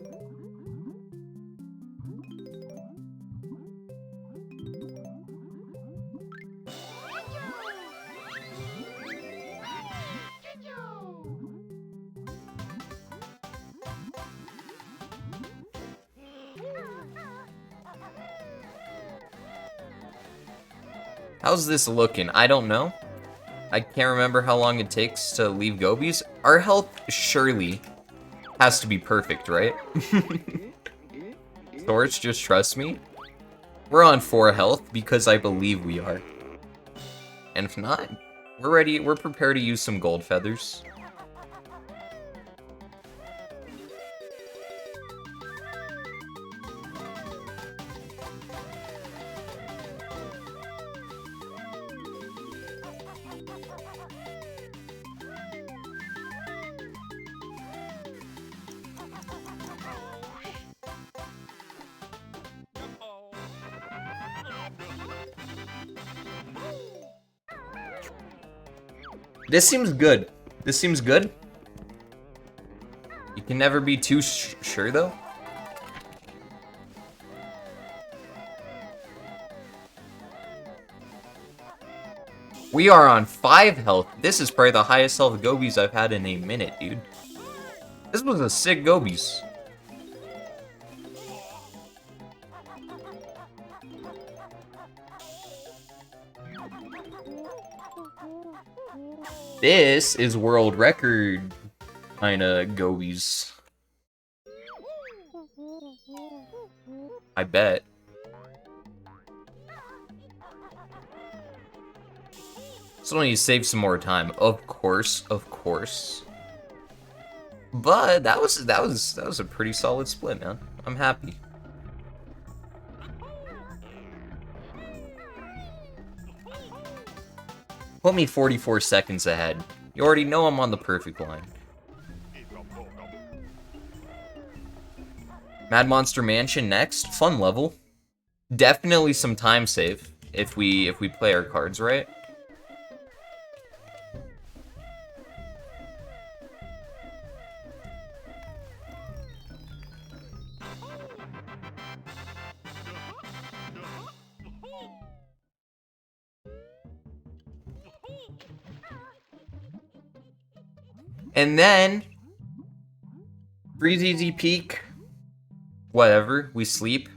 How's this looking? I don't know. I can't remember how long it takes to leave Gobies. Our health surely has to be perfect, right? Torch, just trust me. We're on 4 health because I believe we are. And if not, we're ready. We're prepared to use some gold feathers. This seems good. This seems good. You can never be too sure, though. We are on 5 health. This is probably the highest health Gobies I've had in a minute, dude. This was a sick Gobies. This is world record kinda Gobies. I bet. So don't need to save some more time. Of course. But that was a pretty solid split, man. I'm happy. Put me 44 seconds ahead. You already know I'm on the perfect line. Mad Monster Mansion next. Fun level. Definitely some time save if we play our cards right. And then, Breezy Peak, whatever, we sleep.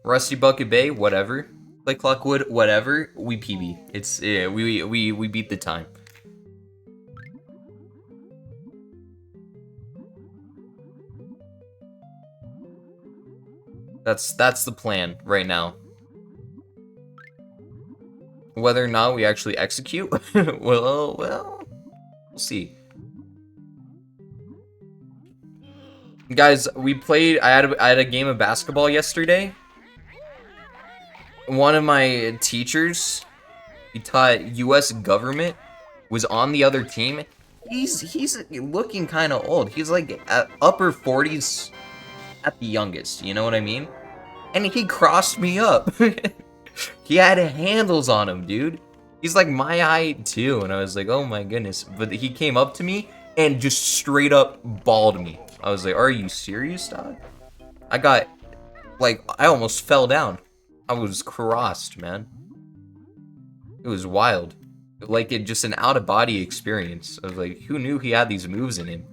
Rusty Bucket Bay, whatever. Play Clockwood, whatever, we PB. It's, yeah, we beat the time. That's the plan right now. Whether or not we actually execute, we'll see. Guys, we played. I had a game of basketball yesterday. One of my teachers, he taught U.S. government, was on the other team. He's looking kind of old. He's like at upper 40s at the youngest. You know what I mean? And he crossed me up. He had handles on him, dude. He's like my height too, and I was like, oh my goodness. But he came up to me and just straight up balled me. I was like, are you serious, dog? I got, like, I almost fell down. I was crossed, man. It was wild. Like, it just an out-of-body experience. I was like, who knew he had these moves in him?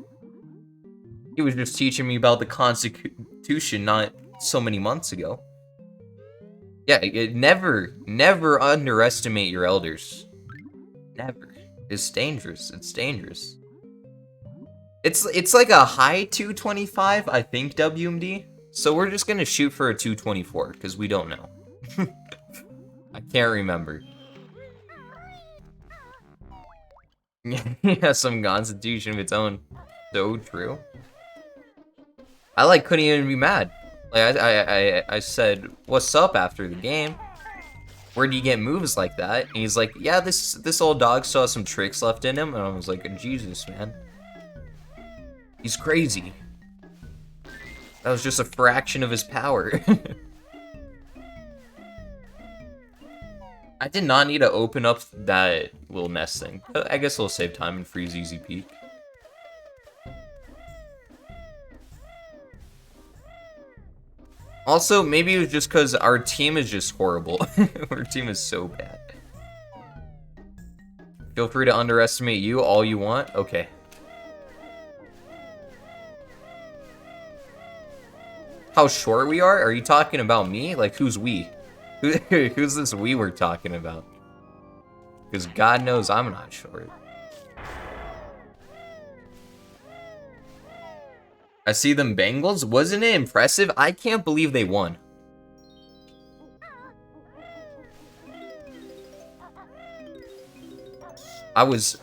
He was just teaching me about the Constitution not so many months ago. Yeah, never underestimate your elders. Never. It's dangerous. It's dangerous. It's like a high 225, I think, WMD. So we're just gonna shoot for a 224, because we don't know. I can't remember. Yeah, some constitution of its own. So true. I like couldn't even be mad. Like I said, what's up after the game? Where do you get moves like that? And he's like, yeah, this old dog still has some tricks left in him. And I was like, Jesus, man. He's crazy. That was just a fraction of his power. I did not need to open up that little nest thing. I guess it'll save time and freeze easy peek. Also, maybe it was just because our team is just horrible. Our team is so bad. Feel free to underestimate you all you want. Okay. How short we are? Are you talking about me? Like, who's we? Who's this we we're talking about? Because God knows I'm not short. I see them Bengals. Wasn't it impressive? I can't believe they won. I was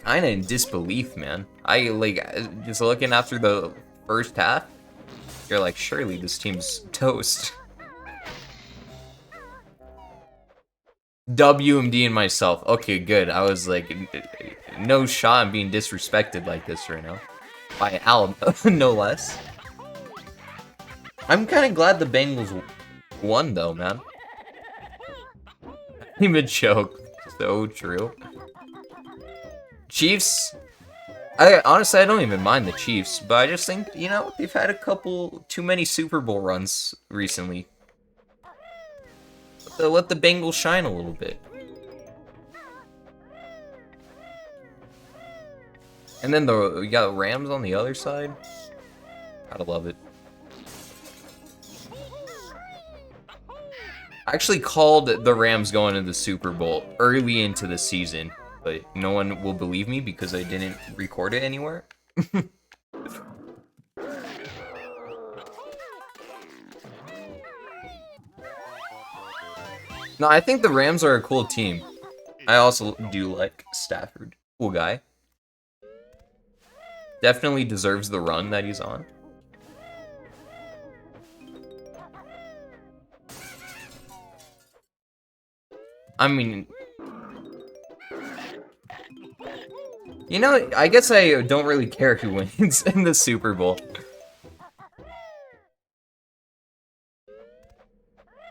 kind of in disbelief, man. I, like, just looking after the first half, you're like, surely this team's toast. WMD and myself. Okay, good. I was like, no shot I'm being disrespected like this right now. By Al, no less. I'm kind of glad the Bengals won, though, man. Even joke. So true. Chiefs. Honestly, I don't even mind the Chiefs, but I just think, you know, they've had a couple too many Super Bowl runs recently. Let the Bengals shine a little bit. And then you got Rams on the other side. Gotta love it. I actually called the Rams going to the Super Bowl early into the season, but no one will believe me because I didn't record it anywhere. No, I think the Rams are a cool team. I also do like Stafford. Cool guy. Definitely deserves the run that he's on. I mean, you know, I guess I don't really care who wins in the Super Bowl.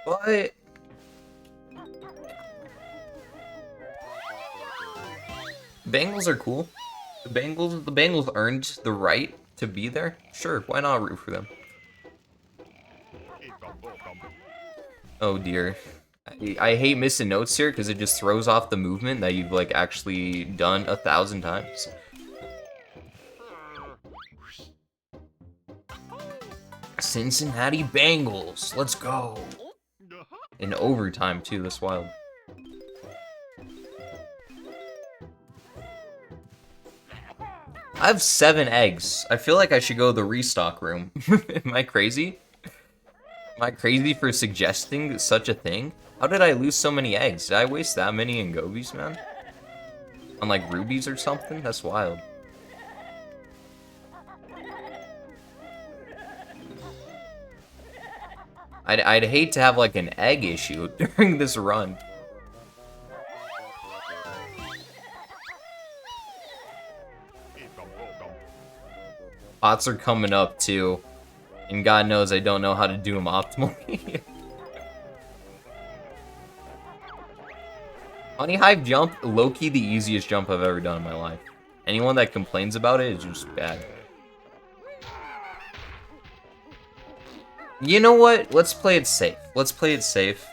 But Bengals are cool. The Bengals earned the right to be there. Sure, why not root for them? Oh dear. I hate missing notes here because it just throws off the movement that you've like actually done 1,000 times. Cincinnati Bengals, let's go. In overtime too, that's wild. I have 7 eggs. I feel like I should go to the restock room. Am I crazy? Am I crazy for suggesting such a thing? How did I lose so many eggs? Did I waste that many in gobies, man? On like rubies or something? That's wild. I'd hate to have like an egg issue during this run. Pots are coming up too, and God knows I don't know how to do them optimally. Honey Hive jump, low-key the easiest jump I've ever done in my life. Anyone that complains about it is just bad. You know what? Let's play it safe. Let's play it safe.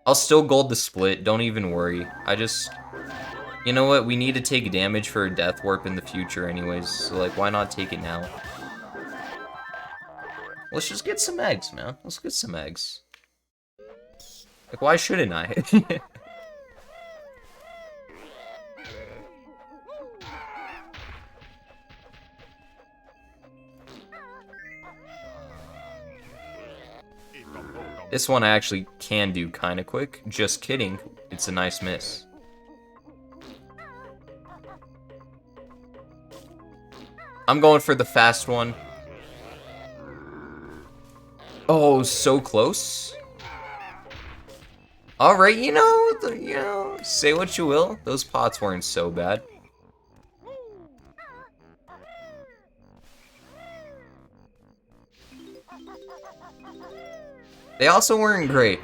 I'll still gold the split, don't even worry. You know what? We need to take damage for a death warp in the future anyways, so like, why not take it now? Let's just get some eggs, man. Let's get some eggs. Like, why shouldn't I? This one I actually can do kind of quick. Just kidding. It's a nice miss. I'm going for the fast one. Oh, so close. All right, you know, say what you will. Those pots weren't so bad. They also weren't great.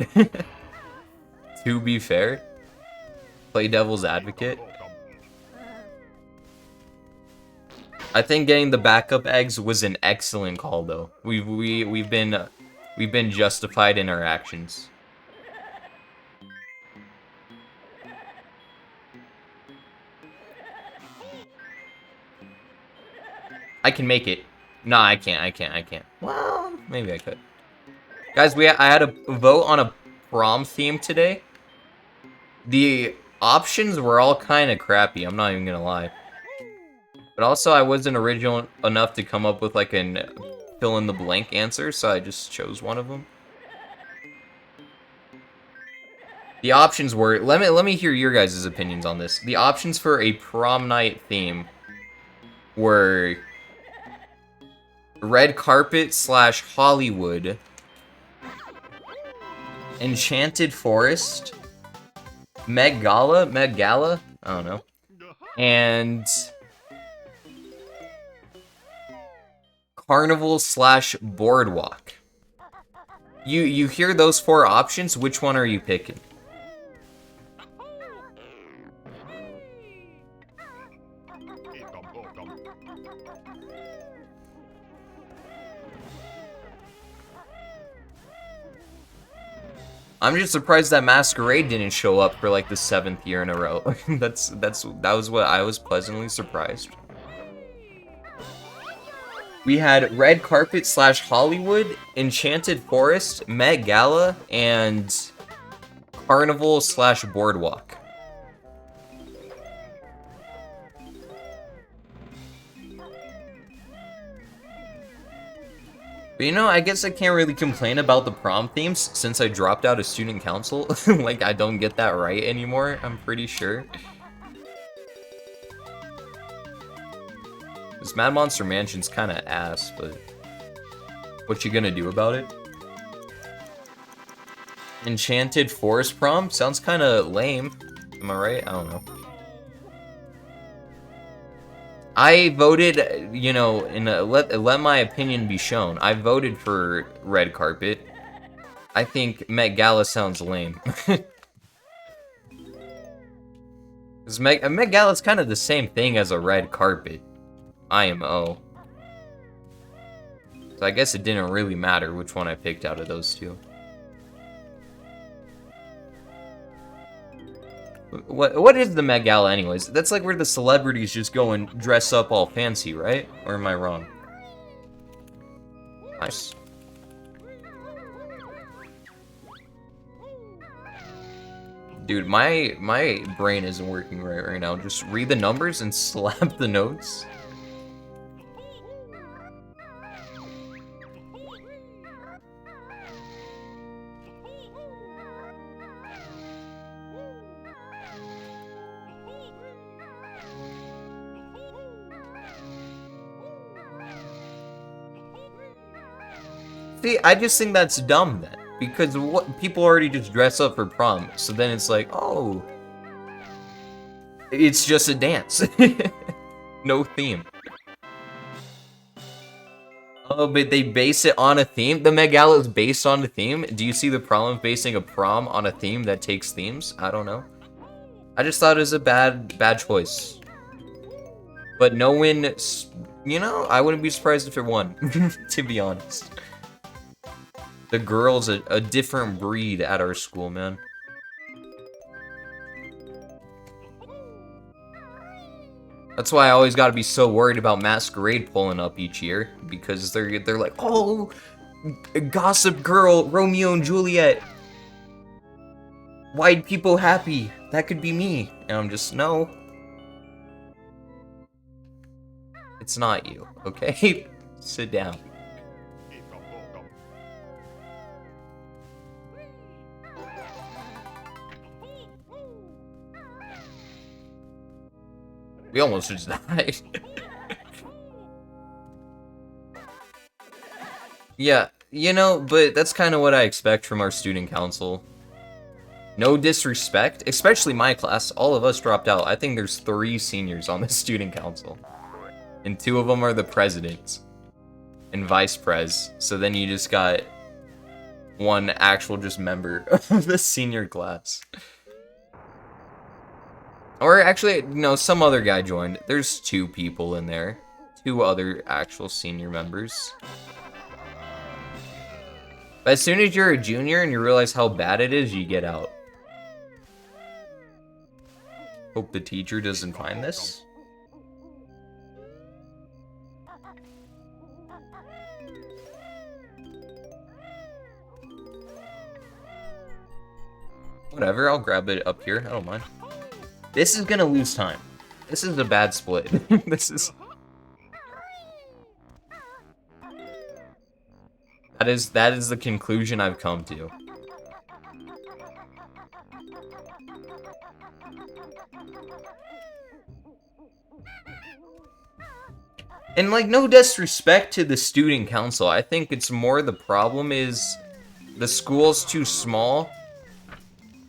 To be fair, play devil's advocate. I think getting the backup eggs was an excellent call, though. We've been justified in our actions. I can make it. Nah, I can't. Well, maybe I could. Guys, I had a vote on a prom theme today. The options were all kind of crappy, I'm not even gonna lie. But also, I wasn't original enough to come up with like an fill-in-the-blank answer, so I just chose one of them. The options were, let me hear your guys' opinions on this. The options for a prom night theme were red carpet / Hollywood, Enchanted Forest, Met Gala, I don't know, and Carnival / Boardwalk. You hear those 4 options, which one are you picking? I'm just surprised that Masquerade didn't show up for like the 7th year in a row. that was what I was pleasantly surprised. We had red carpet / Hollywood, Enchanted Forest, Met Gala, and Carnival / Boardwalk. But you know, I guess I can't really complain about the prom themes since I dropped out of student council. Like, I don't get that right anymore, I'm pretty sure. This Mad Monster Mansion's kind of ass, but what you gonna do about it? Enchanted Forest prom? Sounds kind of lame. Am I right? I don't know. I voted, you know, let my opinion be shown. I voted for red carpet. I think Met Gala sounds lame. Because Met Gala's kind of the same thing as a red carpet. IMO. So I guess it didn't really matter which one I picked out of those two. What is the Met Gala anyways? That's like where the celebrities just go and dress up all fancy, right? Or am I wrong? Nice. Dude, my brain isn't working right now. Just read the numbers and slap the notes. See, I just think that's dumb then. Because what people already just dress up for prom, so then it's like, oh, it's just a dance. No theme. Oh, but they base it on a theme? The Met Gala is based on a theme? Do you see the problem with basing a prom on a theme that takes themes? I don't know. I just thought it was a bad choice. But no one, you know, I wouldn't be surprised if it won, to be honest. The girl's a different breed at our school, man. That's why I always gotta be so worried about Masquerade pulling up each year, because they're like, oh, Gossip Girl, Romeo and Juliet, white people happy, that could be me, and I'm just, no, it's not you, okay? Sit down. We almost just died. Yeah, you know, but that's kind of what I expect from our student council. No disrespect, especially my class. All of us dropped out. I think there's 3 seniors on the student council. And 2 of them are the presidents and vice pres. So then you just got 1 actual just member of the senior class. Or actually, no, some other guy joined. There's 2 people in there. 2 other actual senior members. But as soon as you're a junior and you realize how bad it is, you get out. Hope the teacher doesn't find this. Whatever, I'll grab it up here. I don't mind. This is gonna lose time. This is a bad split. This is... That is the conclusion I've come to. And like, no disrespect to the student council. I think it's more the problem is the school's too small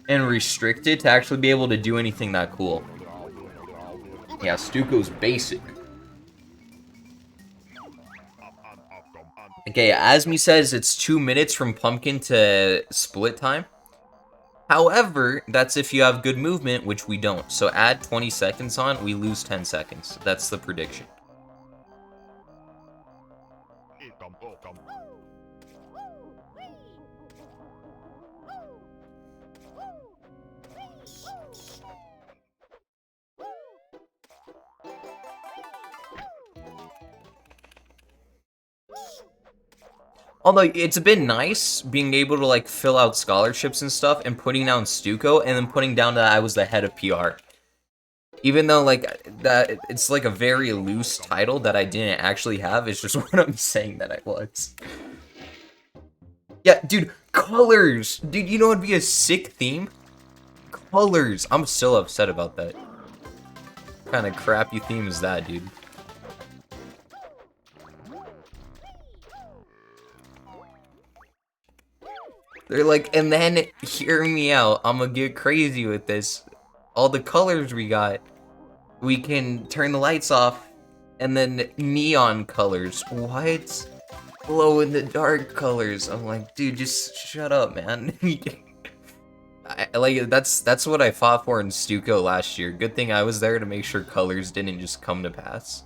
and restricted to actually be able to do anything that cool. Yeah, Stuco's basic. Okay, Asmi says it's 2 minutes from pumpkin to split time. However, that's if you have good movement, which we don't. So add 20 seconds on, we lose 10 seconds. That's the prediction. Although, it's been nice being able to, like, fill out scholarships and stuff and putting down Stuco and then putting down that I was the head of PR. Even though, like, that it's, like, a very loose title that I didn't actually have. It's just what I'm saying that I was. Yeah, dude, colors! Dude, you know what'd be a sick theme? Colors! I'm still upset about that. What kind of crappy theme is that, dude? They're like, and then, hear me out, I'm gonna get crazy with this. All the colors we got, we can turn the lights off, and then neon colors. What? Glow in the dark colors. I'm like, dude, just shut up, man. That's what I fought for in Stuco last year. Good thing I was there to make sure colors didn't just come to pass.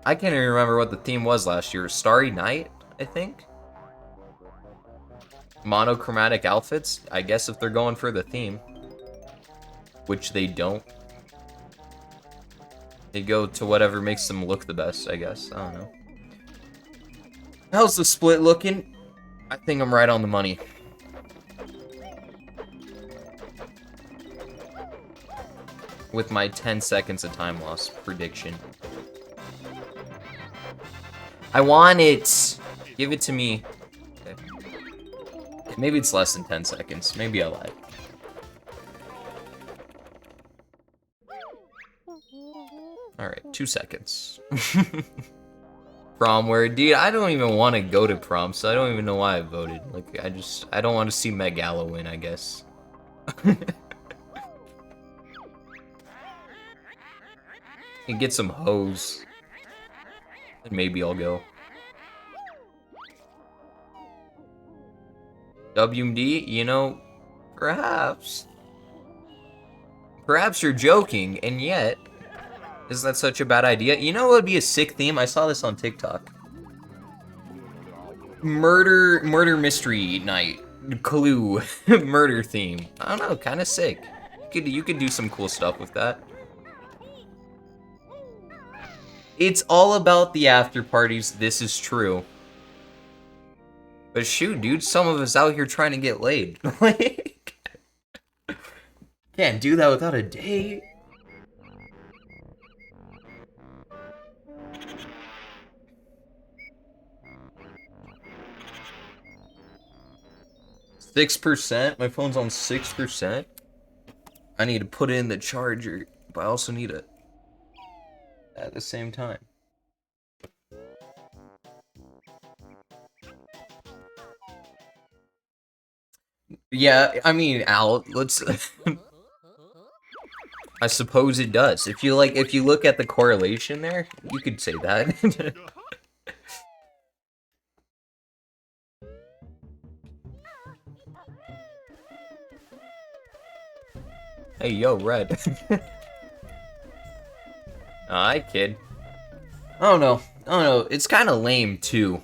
I can't even remember what the theme was last year. Starry Night, I think? Monochromatic outfits? I guess if they're going for the theme. Which they don't. They go to whatever makes them look the best, I guess. I don't know. How's the split looking? I think I'm right on the money. With my 10 seconds of time loss prediction. I want it! Give it to me. Okay. Maybe it's less than 10 seconds. Maybe I lied. Alright, 2 seconds. Prom where, dude, I don't even want to go to prom, so I don't even know why I voted. Like, I don't want to see Met Gala win, I guess. And get some hoes. And maybe I'll go. WMD, you know, perhaps. Perhaps you're joking, and yet, isn't that such a bad idea? You know what would be a sick theme? I saw this on TikTok. Murder mystery night. Clue. Murder theme. I don't know, kind of sick. You could do some cool stuff with that. It's all about the after parties, this is true. But shoot, dude, some of us out here trying to get laid. Like, can't do that without a date. %? My phone's on 6%. I need to put in the charger, but I also need it at the same time. Yeah, I mean, Al, let's I suppose it does. If you look at the correlation there, you could say that. Hey, yo, Red. I kid. I don't know. It's kind of lame, too.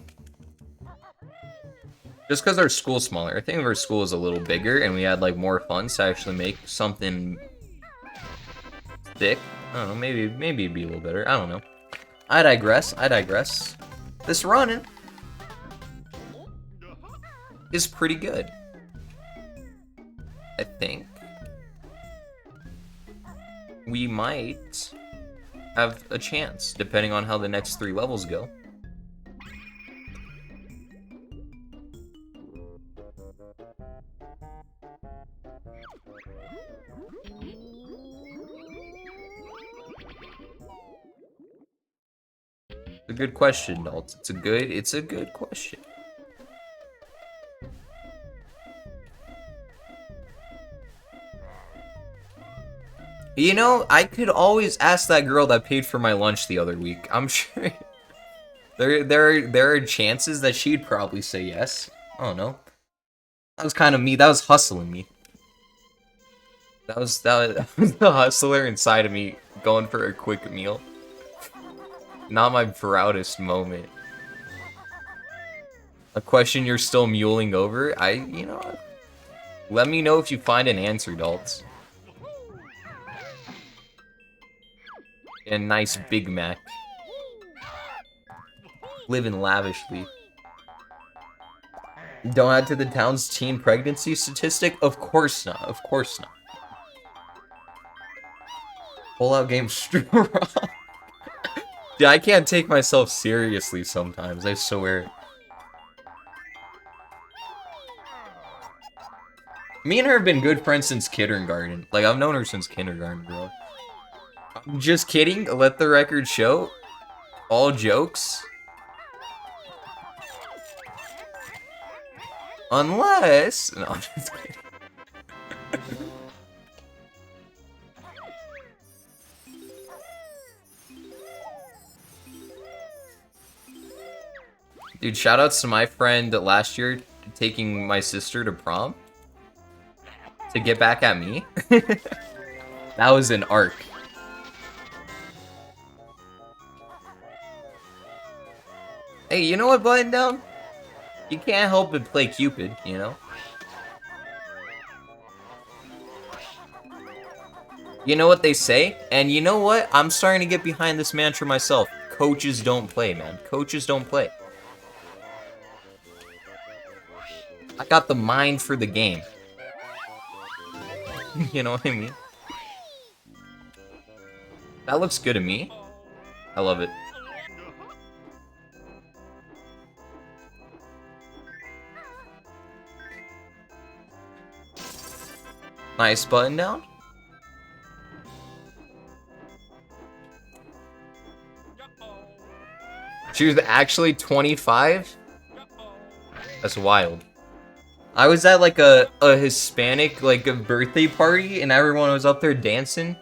Just because our school's smaller. I think if our school is a little bigger and we had, like, more funds to actually make something thick. I don't know, maybe it'd be a little better. I don't know. I digress. This running is pretty good, I think. We might have a chance, depending on how the next 3 levels go. It's a good question, Dalt. It's a good question. You know, I could always ask that girl that paid for my lunch the other week. I'm sure there are chances that she'd probably say yes. I don't know. That was kind of me. That was hustling me. That was the hustler inside of me going for a quick meal. Not my proudest moment. A question you're still mulling over? You know, let me know if you find an answer, Dalts. A nice Big Mac. Living lavishly. Don't add to the town's teen pregnancy statistic? Of course not. Of course not. Pull-out game strong. Dude, I can't take myself seriously sometimes, I swear. Me and her have been good friends since kindergarten. Like, I've known her since kindergarten, bro. Just kidding, let the record show. All jokes. Unless... No, I'm just kidding. Dude, shoutouts to my friend last year taking my sister to prom. To get back at me. That was an arc. Hey, you know what, Button Down? You can't help but play Cupid, you know? You know what they say? And you know what? I'm starting to get behind this mantra myself. Coaches don't play, man. Coaches don't play. I got the mind for the game. You know what I mean? That looks good to me. I love it. Nice button down. She was actually 25? That's wild. I was at like a Hispanic like a birthday party and everyone was up there dancing.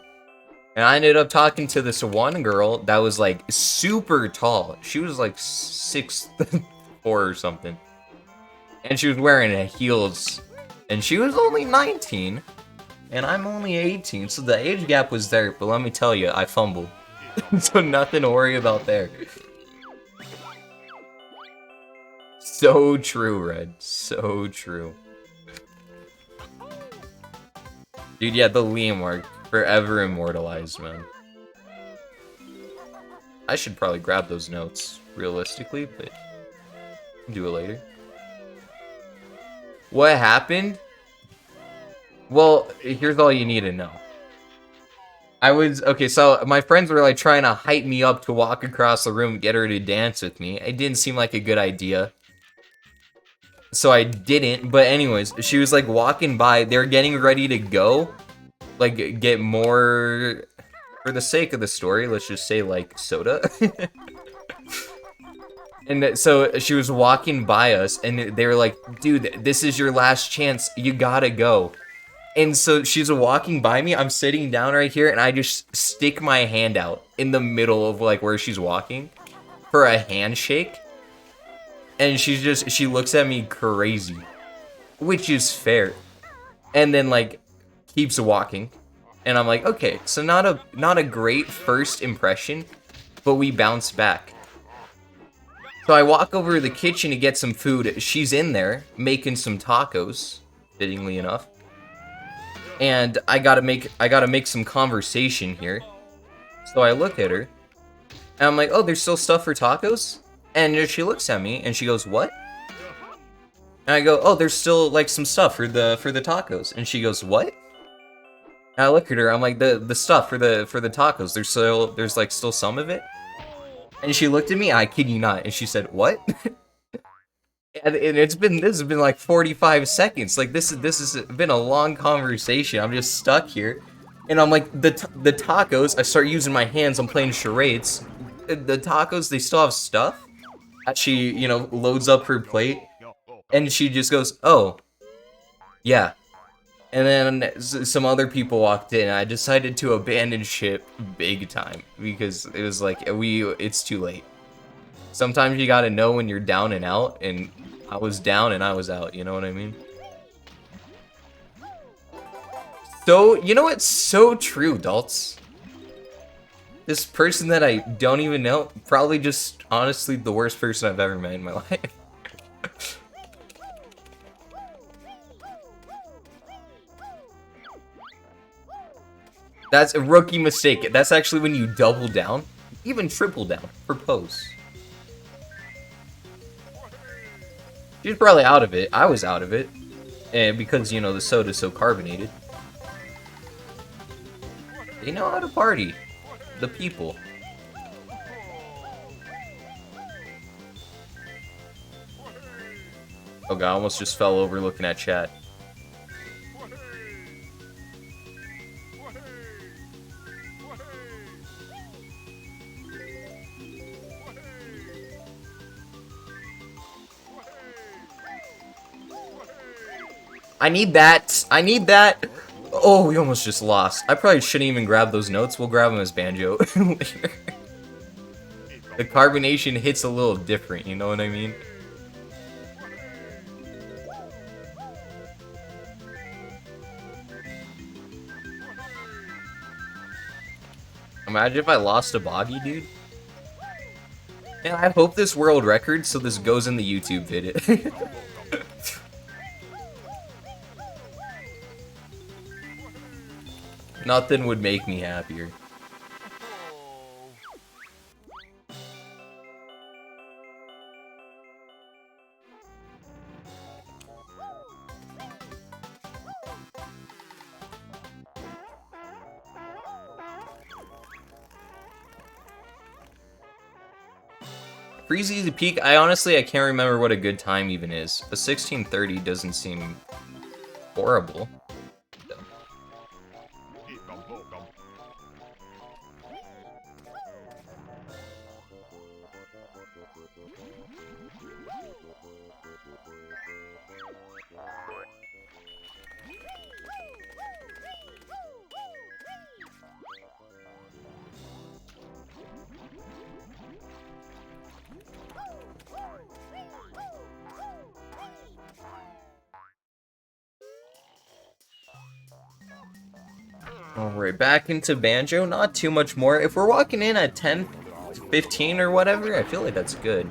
And I ended up talking to this one girl that was like super tall. She was like 6'4" or something. And she was wearing heels. And she was only 19. And I'm only 18. So the age gap was there. But let me tell you, I fumbled. So nothing to worry about there. So true, Red. So true. Dude, yeah, the Liam mark. Forever immortalized, man. I should probably grab those notes, realistically, but I'll do it later. What happened? Well, here's all you need to know. Okay, so my friends were like trying to hype me up to walk across the room and get her to dance with me. It didn't seem like a good idea. So I didn't, but anyways, she was like walking by, they were getting ready to go. Like, get more, for the sake of the story, let's just say, like, soda. And so she was walking by us, and they were like, dude, this is your last chance, you gotta go. And so she's walking by me, I'm sitting down right here, and I just stick my hand out in the middle of, like, where she's walking for a handshake. And she looks at me crazy, which is fair. And then, like, keeps walking, and I'm like, okay, so not a great first impression, but we bounce back. So I walk over to the kitchen to get some food. She's in there making some tacos, fittingly enough, and I gotta make some conversation here. So I look at her, and I'm like, oh, there's still stuff for tacos? And she looks at me and she goes, what? And I go, oh, there's still like some stuff for the tacos. And she goes, what? And I look at her, I'm like, the stuff for the tacos, there's like still some of it? And she looked at me, I kid you not, and she said, what? And this has been like 45 seconds. Like this has been a long conversation. I'm just stuck here. And I'm like, the tacos, I start using my hands, I'm playing charades. The tacos, they still have stuff. She, you know, loads up her plate. And she just goes, oh, yeah. And then some other people walked in, and I decided to abandon ship big time. Because it was like, it's too late. Sometimes you gotta know when you're down and out, and I was down and I was out, you know what I mean? So, you know what's so true, adults? This person that I don't even know, probably just, honestly, the worst person I've ever met in my life. That's a rookie mistake. That's actually when you double down, even triple down, for pose. She's probably out of it. I was out of it. And because, you know, the soda's so carbonated. They know how to party. The people. Oh god, I almost just fell over looking at chat. I need that. I need that. Oh, we almost just lost. I probably shouldn't even grab those notes. We'll grab them as Banjo later. The carbonation hits a little different, you know what I mean? Imagine if I lost a boggy, dude. Man, I hope this world record so this goes in the YouTube video. Nothing would make me happier. Freezy the peak, I can't remember what a good time even is. A 16:30 doesn't seem horrible. Alright, back into Banjo. Not too much more. If we're walking in at 10, 15 or whatever, I feel like that's good.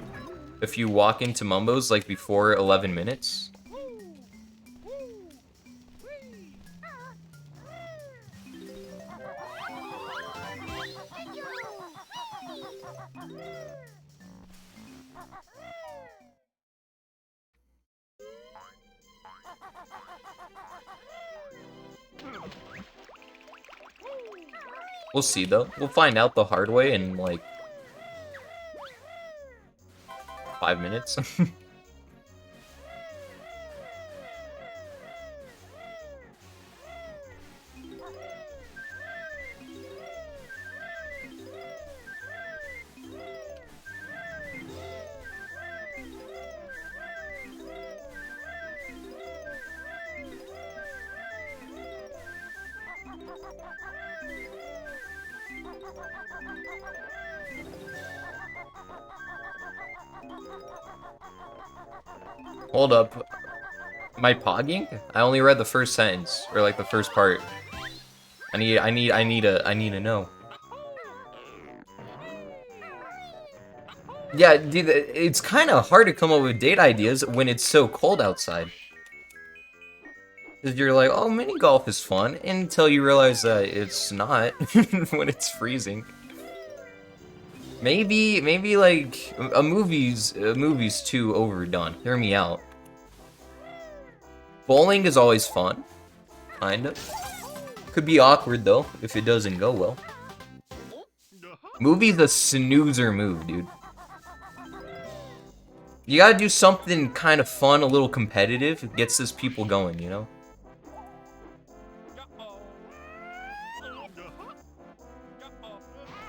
If you walk into Mumbo's like before 11 minutes. We'll see though. We'll find out the hard way in like 5 minutes. Hold up. Am I pogging? I only read the first sentence, or like the first part. I need to know. Yeah, dude, it's kind of hard to come up with date ideas when it's so cold outside. Cause you're like, oh, mini golf is fun, until you realize that it's not when it's freezing. Maybe like a movie's too overdone. Hear me out. Bowling is always fun, kind of. Could be awkward though if it doesn't go well. Movie's a snoozer move, dude. You gotta do something kind of fun, a little competitive. It gets this people going, you know.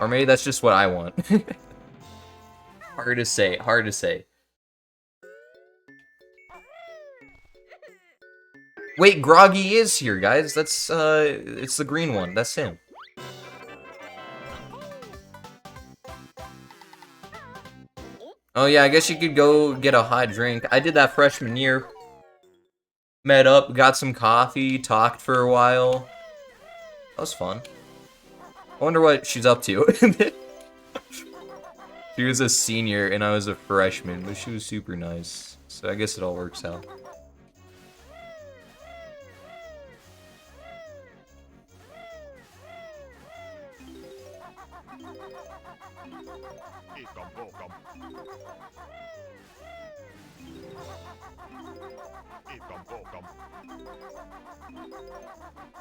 Or maybe that's just what I want. Hard to say, hard to say. Wait, Groggy is here, guys. That's, it's the green one. That's him. Oh yeah, I guess you could go get a hot drink. I did that freshman year. Met up, got some coffee, talked for a while. That was fun. I wonder what she's up to. She was a senior and I was a freshman, but she was super nice. So I guess it all works out.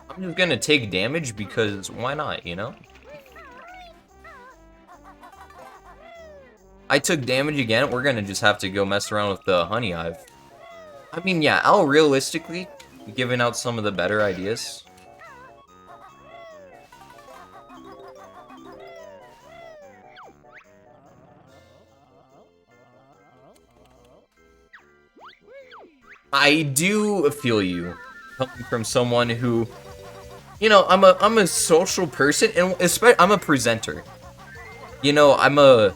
I'm just gonna take damage because why not, you know? I took damage again, we're gonna just have to go mess around with the honey hive. I mean, yeah, I'll realistically giving out some of the better ideas. I do feel you coming from someone who, you know, I'm a social person and especially I'm a presenter. You know, I'm a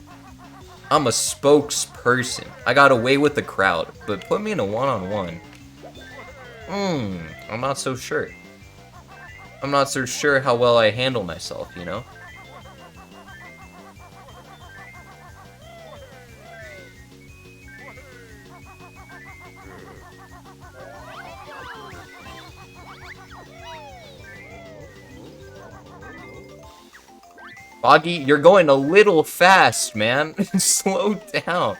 spokesperson. I got away with the crowd, but put me in a one-on-one. I'm not so sure. I'm not so sure how well I handle myself, you know? Boggy, you're going a little fast, man. Slow down.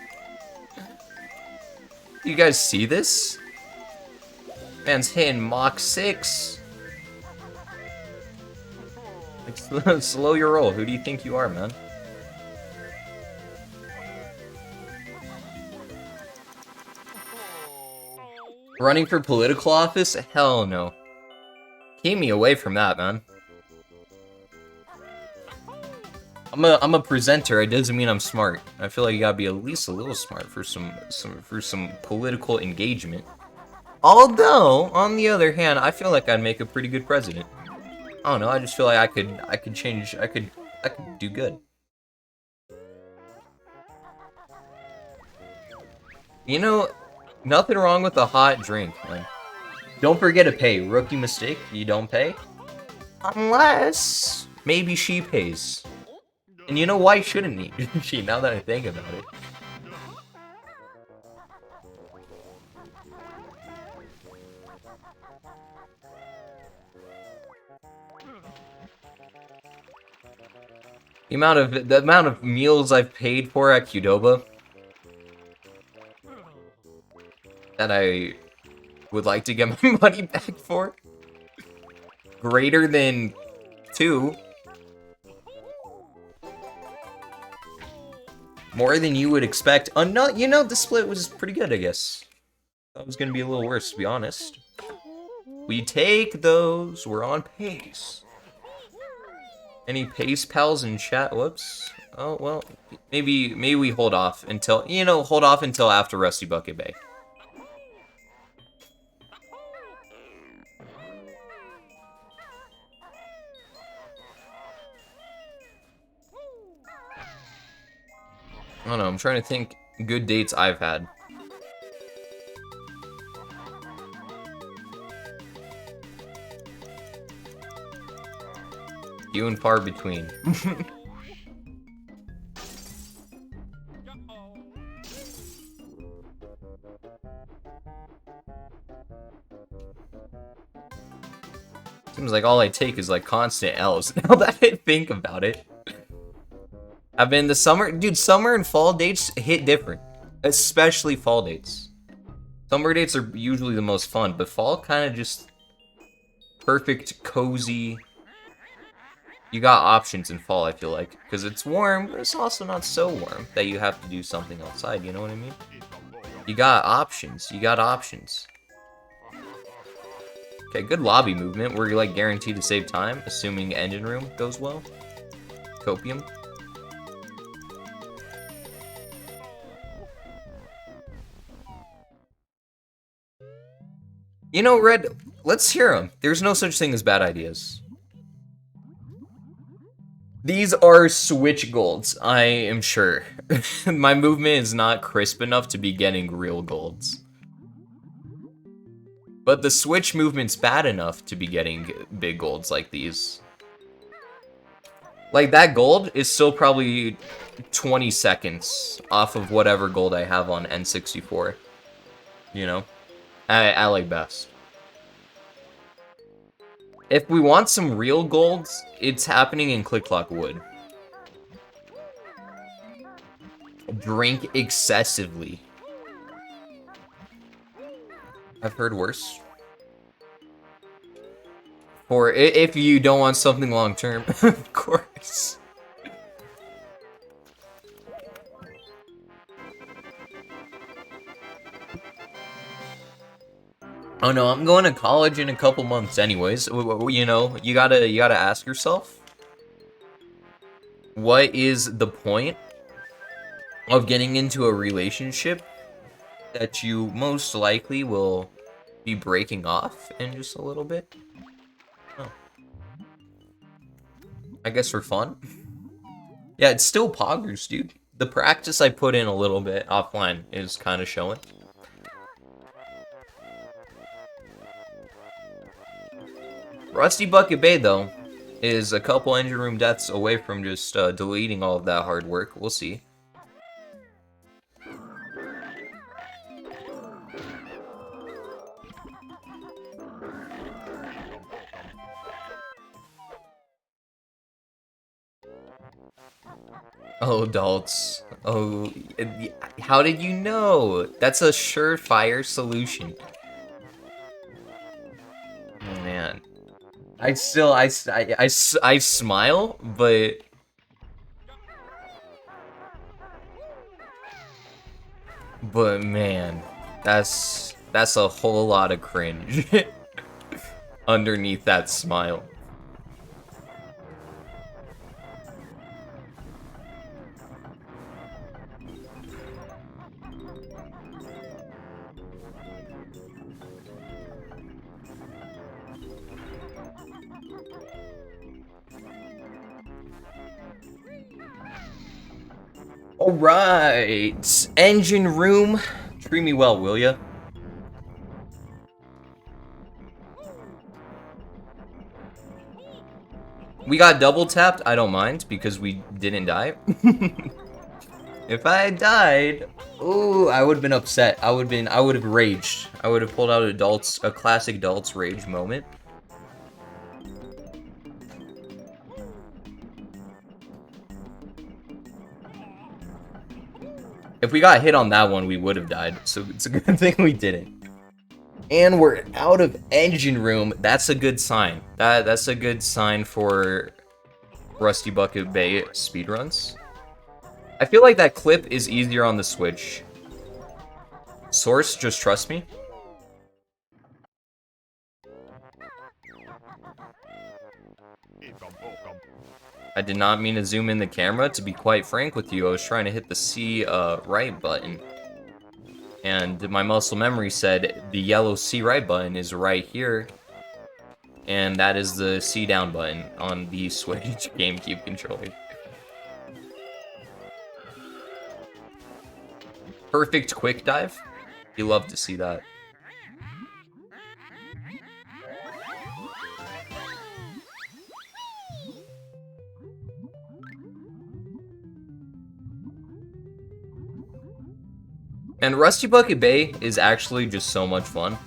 You guys see this? Man's hitting Mach 6. Like, slow your roll. Who do you think you are, man? Running for political office? Hell no. Keep me away from that, man. I'm a presenter. It doesn't mean I'm smart. I feel like you gotta be at least a little smart for some political engagement. Although, on the other hand, I feel like I'd make a pretty good president. I don't know. I just feel like I could change. I could do good. You know, nothing wrong with a hot drink, man. Don't forget to pay. Rookie mistake. You don't pay. Unless maybe she pays. And you know, why shouldn't she, now that I think about it? The amount of meals I've paid for at Qdoba that I would like to get my money back for, greater than 2. More than you would expect. No, you know, the split was pretty good, I guess. Thought it was gonna be a little worse, to be honest. We take those. We're on pace. Any pace pals in chat? Whoops. Oh, well, maybe we hold off until, hold off until after Rusty Bucket Bay. I don't know, I'm trying to think good dates I've had. Few and far between. Seems like all I take is like constant L's now that I think about it. I've been the summer, dude, summer and fall dates hit different. Especially fall dates. Summer dates are usually the most fun, but fall kind of just perfect, cozy. You got options in fall, I feel like. Because it's warm, but it's also not so warm that you have to do something outside, you know what I mean? You got options. You got options. Okay, good lobby movement. We're like guaranteed to save time, assuming engine room goes well. Copium. You know, Red, let's hear them. There's no such thing as bad ideas. These are Switch golds, I am sure. My movement is not crisp enough to be getting real golds. But the Switch movement's bad enough to be getting big golds like these. Like, that gold is still probably 20 seconds off of whatever gold I have on N64. You know? I like best. If we want some real golds, it's happening in Click Clock Wood. Drink excessively. I've heard worse. Or if you don't want something long term, of course. Oh no, I'm going to college in a couple months anyways. You know, you gotta ask yourself, what is the point of getting into a relationship that you most likely will be breaking off in just a little bit? Oh. I guess for fun? Yeah, it's still poggers, dude. The practice I put in a little bit offline is kind of showing. Rusty Bucket Bay, though, is a couple engine room deaths away from just deleting all of that hard work. We'll see. Oh, adults. Oh, how did you know? That's a surefire solution. Oh, man. I smile, but man, that's a whole lot of cringe underneath that smile. Alright, engine room. Treat me well, will ya? We got double tapped. I don't mind because we didn't die. If I had died, ooh, I would have been upset. I would have raged. I would have pulled out a classic adults rage moment. If we got hit on that one, we would have died. So it's a good thing we didn't. And we're out of engine room. That's a good sign. That's a good sign for Rusty Bucket Bay speedruns. I feel like that clip is easier on the Switch. Source, just trust me. I did not mean to zoom in the camera. To be quite frank with you, I was trying to hit the C right button. And my muscle memory said the yellow C right button is right here. And that is the C down button on the Switch GameCube controller. Perfect quick dive. You love to see that. And Rusty Bucket Bay is actually just so much fun.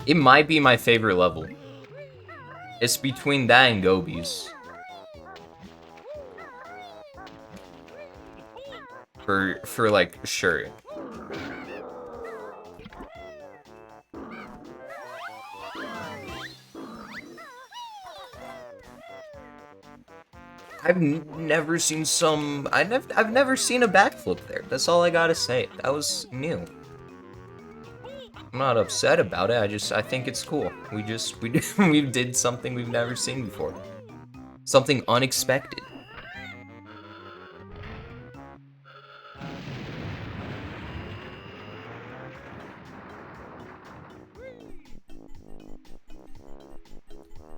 It might be my favorite level. It's between that and Gobies. For like, sure. I've never seen I've never seen a backflip there. That's all I gotta say. That was new. I'm not upset about it. I think it's cool. We did something we've never seen before. Something unexpected.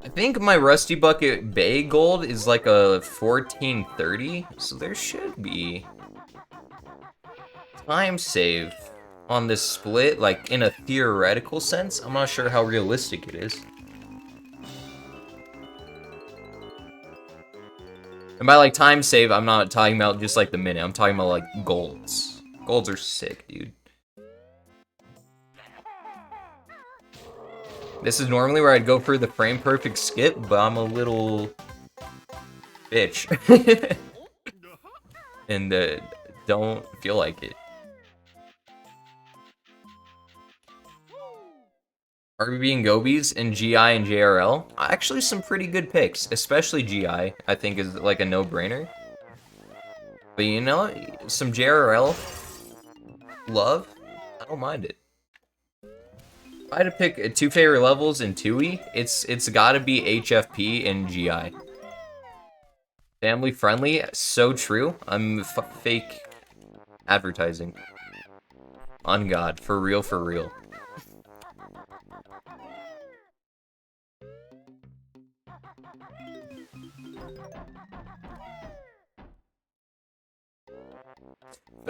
I think my Rusty Bucket Bay gold is like a 1430, so there should be time save on this split, like in a theoretical sense. I'm not sure how realistic it is. And by like time save, I'm not talking about just like the minute, I'm talking about like golds. Golds are sick, dude. This is normally where I'd go for the frame perfect skip, but I'm a little bitch. And don't feel like it. RBB and Gobies and GI and JRL. Actually some pretty good picks, especially GI, I think is like a no-brainer. But you know, some JRL love, I don't mind it. If I had to pick two favorite levels in 2E, it's gotta be HFP and GI. Family friendly, so true. I'm fake advertising. On God, for real, for real.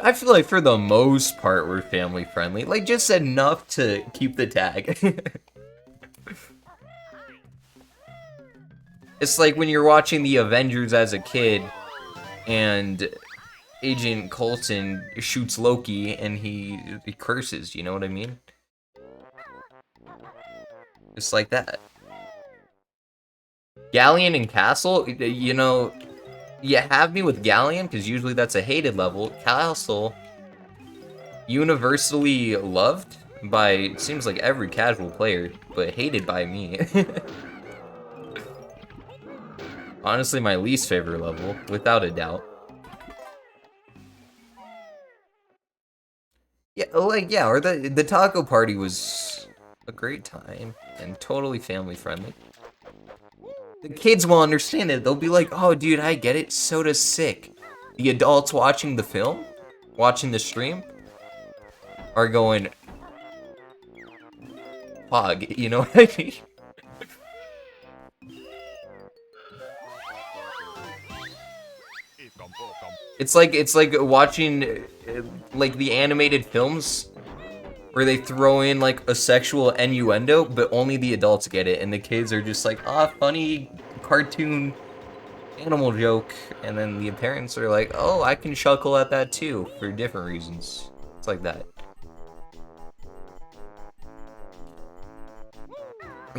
I feel like for the most part we're family friendly. Like just enough to keep the tag. It's like when you're watching the Avengers as a kid and Agent Coulson shoots Loki and he curses, you know what I mean? Just like that. Galleon and Castle, you know, you have me with Galleon, because usually that's a hated level. Castle, universally loved by, it seems like every casual player, but hated by me. Honestly, my least favorite level, without a doubt. Yeah, like, yeah, or the taco party was a great time, and totally family friendly. The kids will understand it. They'll be like, oh, dude, I get it. Soda's sick. The adults watching the film, watching the stream, are going, Pog, you know what I mean? It's like watching like the animated films where they throw in like a sexual innuendo, but only the adults get it, and the kids are just like, ah, funny cartoon animal joke, and then the parents are like, oh, I can chuckle at that too, for different reasons. It's like that.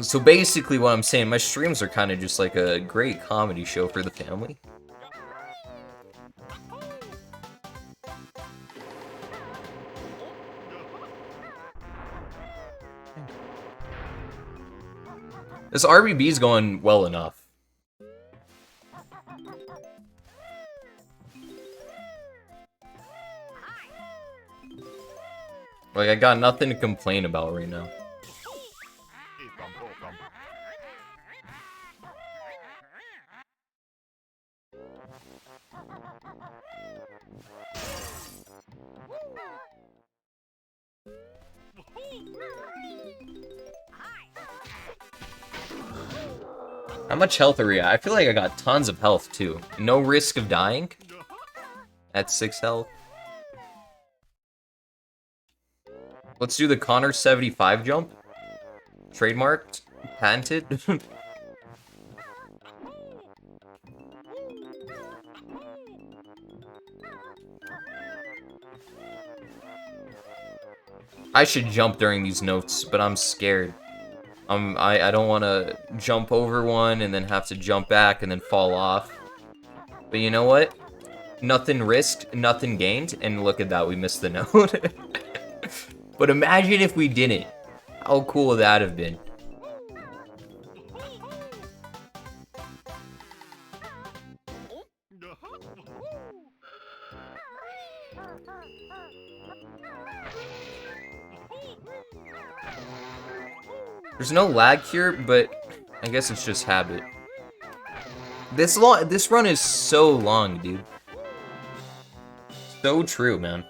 So basically what I'm saying, my streams are kind of just like a great comedy show for the family. This RBB's going well enough. Like, I got nothing to complain about right now. How much health are we at? I feel like I got tons of health, too. No risk of dying. At 6 health. Let's do the Connor 75 jump. Trademarked. Patented. I should jump during these notes, but I'm scared. I don't want to jump over one and then have to jump back and then fall off. But you know what? Nothing risked, nothing gained, and look at that, we missed the note. But imagine if we didn't. How cool would that have been? There's no lag here, but I guess it's just habit. This run is so long, dude. So true, man.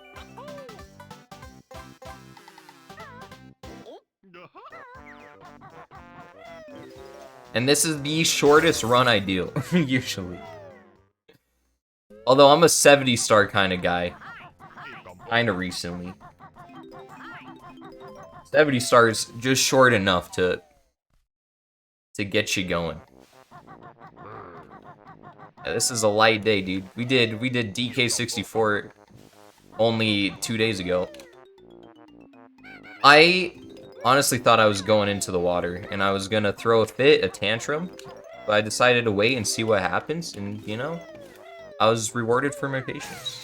And this is the shortest run I do, usually. Although I'm a 70-star kind of guy. Kind of recently. 70 stars just short enough to get you going. Yeah, this is a light day, dude. We did DK64 only 2 days ago. I honestly thought I was going into the water and I was gonna throw a fit, a tantrum, but I decided to wait and see what happens, and you know, I was rewarded for my patience.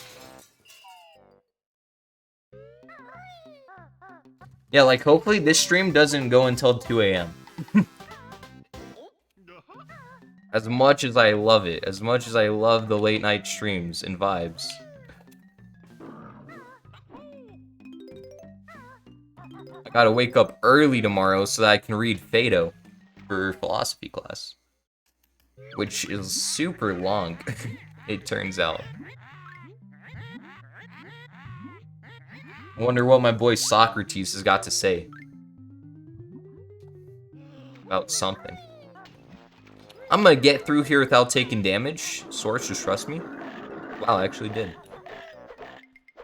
Yeah, like, hopefully this stream doesn't go until 2 a.m. As much as I love it, as much as I love the late night streams and vibes. I gotta wake up early tomorrow so that I can read Phaedo for philosophy class. Which is super long, it turns out. I wonder what my boy Socrates has got to say about something. I'm gonna get through here without taking damage. Source, just trust me. Wow, I actually did.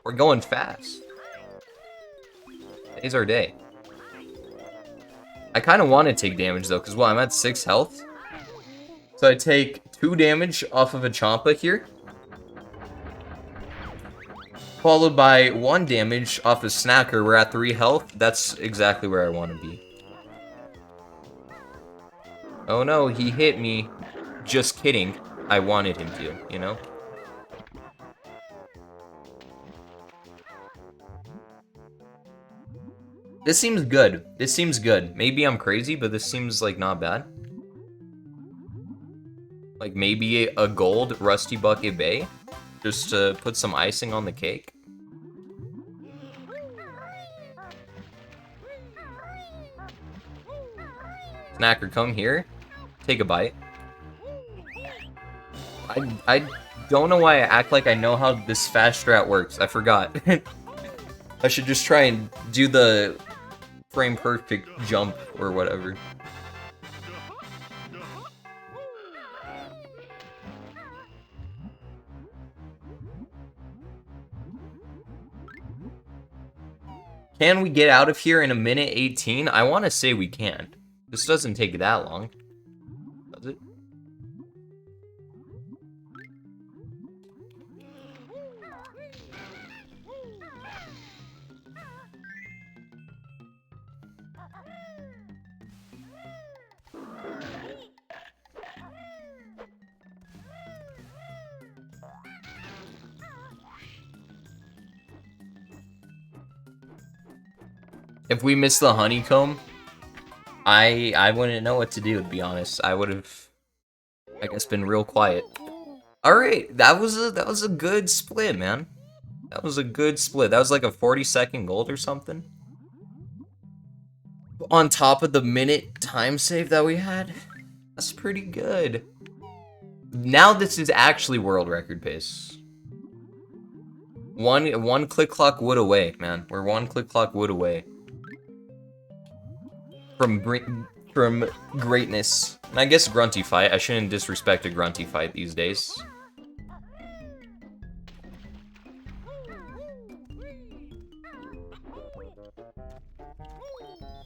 We're going fast. Today's our day. I kind of want to take damage though, because well, I'm at 6 health. So I take 2 damage off of a Champa here. Followed by 1 damage off a Snacker. We're at 3 health. That's exactly where I want to be. Oh no, he hit me. Just kidding. I wanted him to, you know? This seems good. This seems good. Maybe I'm crazy, but this seems like not bad. Like maybe a gold Rusty Bucket Bay. Just to put some icing on the cake. Snacker, come here. Take a bite. I don't know why I act like I know how this fast strat works. I forgot. I should just try and do the frame perfect jump or whatever. Can we get out of here in 1:18? I want to say we can. This doesn't take that long. Does it? If we missed the honeycomb, I wouldn't know what to do, to be honest. I would have, I guess, been real quiet. Alright, that was a good split, man. That was a good split. That was like a 40-second gold or something. On top of the minute time save that we had. That's pretty good. Now this is actually world record pace. One click clock wood away, man. We're one click clock wood away from greatness. And I guess grunty fight. I shouldn't disrespect a grunty fight these days.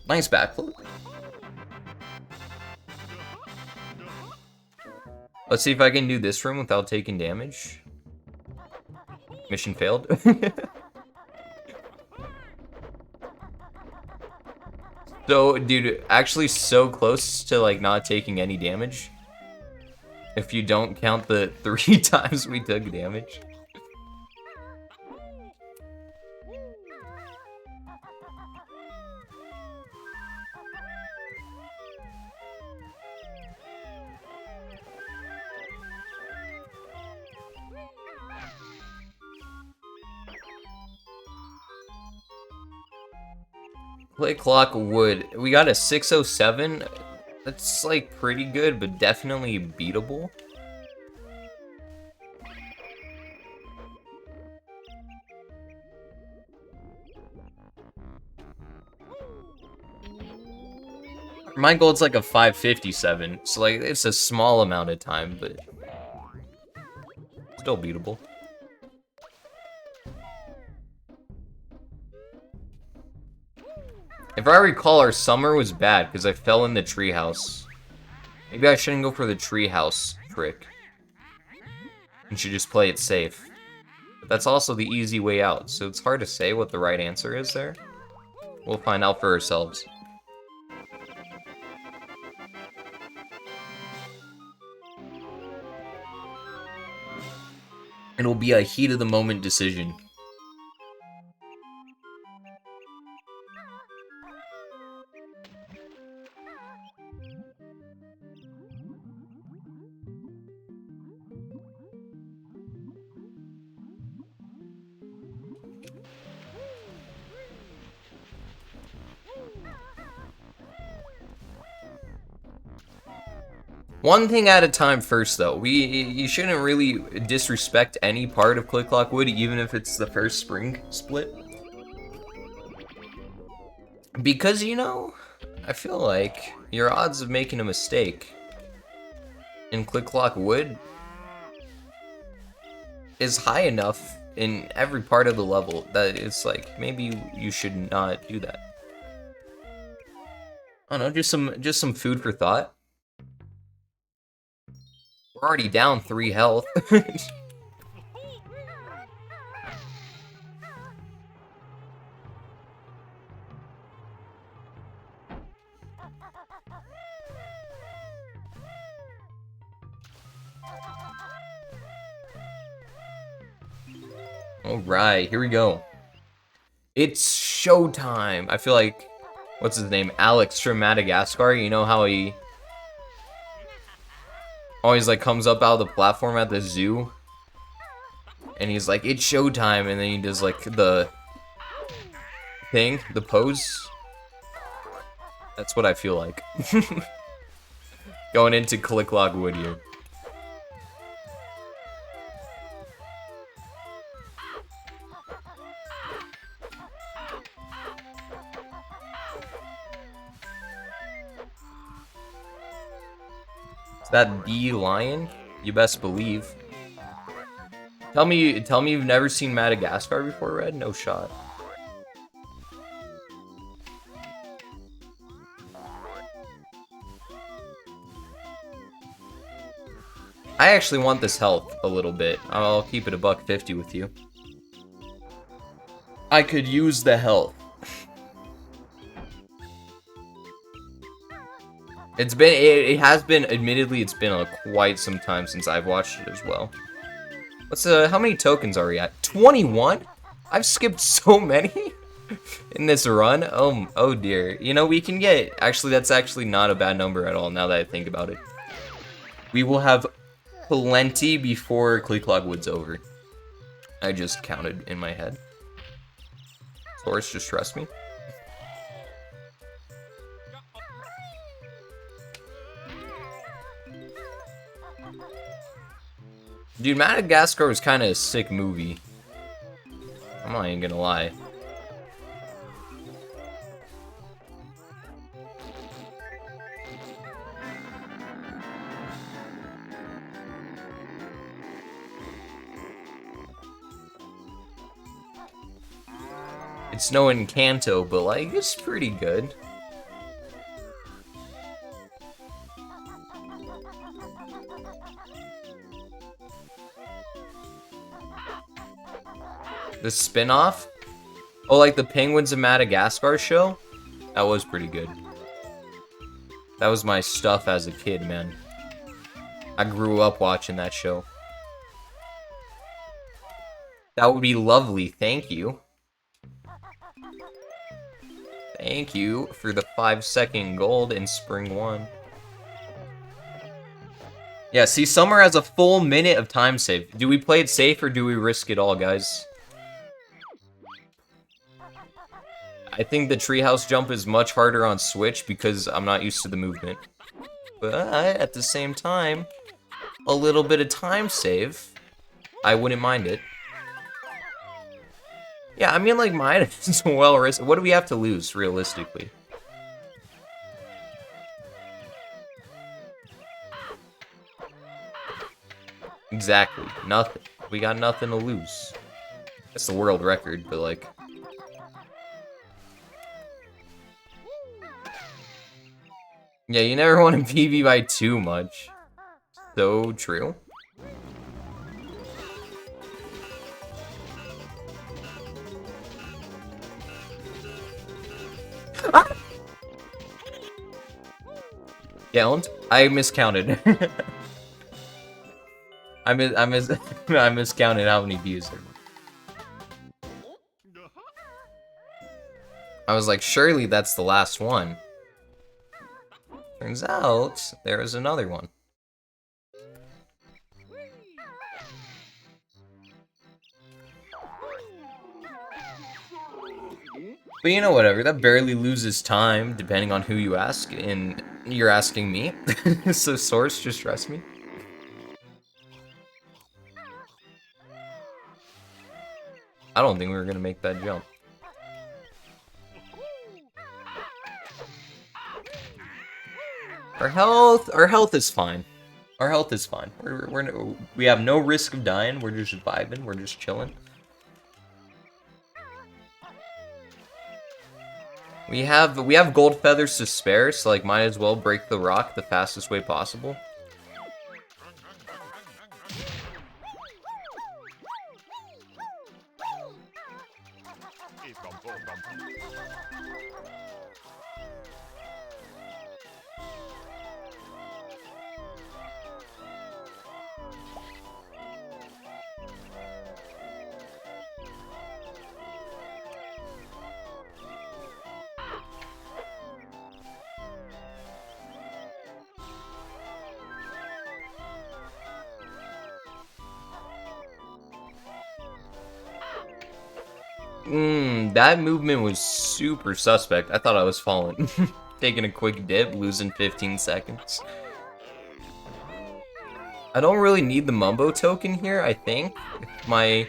Nice backflip. Let's see if I can do this room without taking damage. Mission failed. So, dude, actually so close to, like, not taking any damage. If you don't count the 3 times we took damage. Play clock wood. We got a 607. That's like pretty good, but definitely beatable. My gold's like a 557, so like it's a small amount of time, but still beatable. If I recall, our summer was bad because I fell in the treehouse. Maybe I shouldn't go for the treehouse trick. And should just play it safe. But that's also the easy way out, so it's hard to say what the right answer is there. We'll find out for ourselves. It'll be a heat of the moment decision. One thing at a time first, though. You shouldn't really disrespect any part of Click Clock Wood, even if it's the first spring split. Because, you know, I feel like your odds of making a mistake in Click Clock Wood is high enough in every part of the level that it's like, maybe you should not do that. I don't know, just some food for thought. We're already down 3 health. Alright, here we go. It's showtime. I feel like, what's his name? Alex from Madagascar. You know how he always like comes up out of the platform at the zoo and he's like, it's showtime, and then he does like the thing, the pose. That's what I feel like. Going into Click Clock Wood here. That D lion, you best believe. Tell me you've never seen Madagascar before, Red? No shot. I actually want this health a little bit. I'll keep it a $150 with you. I could use the health. It has been, admittedly, it's been quite some time since I've watched it as well. How many tokens are we at? 21? I've skipped so many. in this run. Oh dear. You know, we can get... Actually, that's actually not a bad number at all, now that I think about it. We will have plenty before Click Wood's over. I just counted in my head. Source, just trust me. Dude, Madagascar was kind of a sick movie. I'm not even gonna lie. It's no Encanto, but like, it's pretty good. The spin-off? Oh, like the Penguins of Madagascar show? That was pretty good. That was my stuff as a kid, man. I grew up watching that show. That would be lovely, thank you. Thank you for the 5-second gold in Spring 1. Yeah, see, Summer has a full minute of time save. Do we play it safe or do we risk it all, guys? I think the treehouse jump is much harder on Switch because I'm not used to the movement. But at the same time, a little bit of time save, I wouldn't mind it. Yeah, I mean, like, mine is well risked. What do we have to lose, realistically? Exactly. Nothing. We got nothing to lose. That's the world record, but, like... Yeah, you never want to PB by too much. So true. Ah! Yeah, I miscounted. I miscounted how many views there were. I was like, surely that's the last one. Turns out, there is another one. But you know, whatever, that barely loses time, depending on who you ask, and you're asking me. So, Source, just trust me. I don't think we were gonna make that jump. Our health is fine. Our health is fine. We have no risk of dying. We're just vibing. We're just chilling. We have gold feathers to spare, so like might as well break the rock the fastest way possible. That movement was super suspect. I thought I was falling. Taking a quick dip, losing 15 seconds. I don't really need the Mumbo token here, I think. If my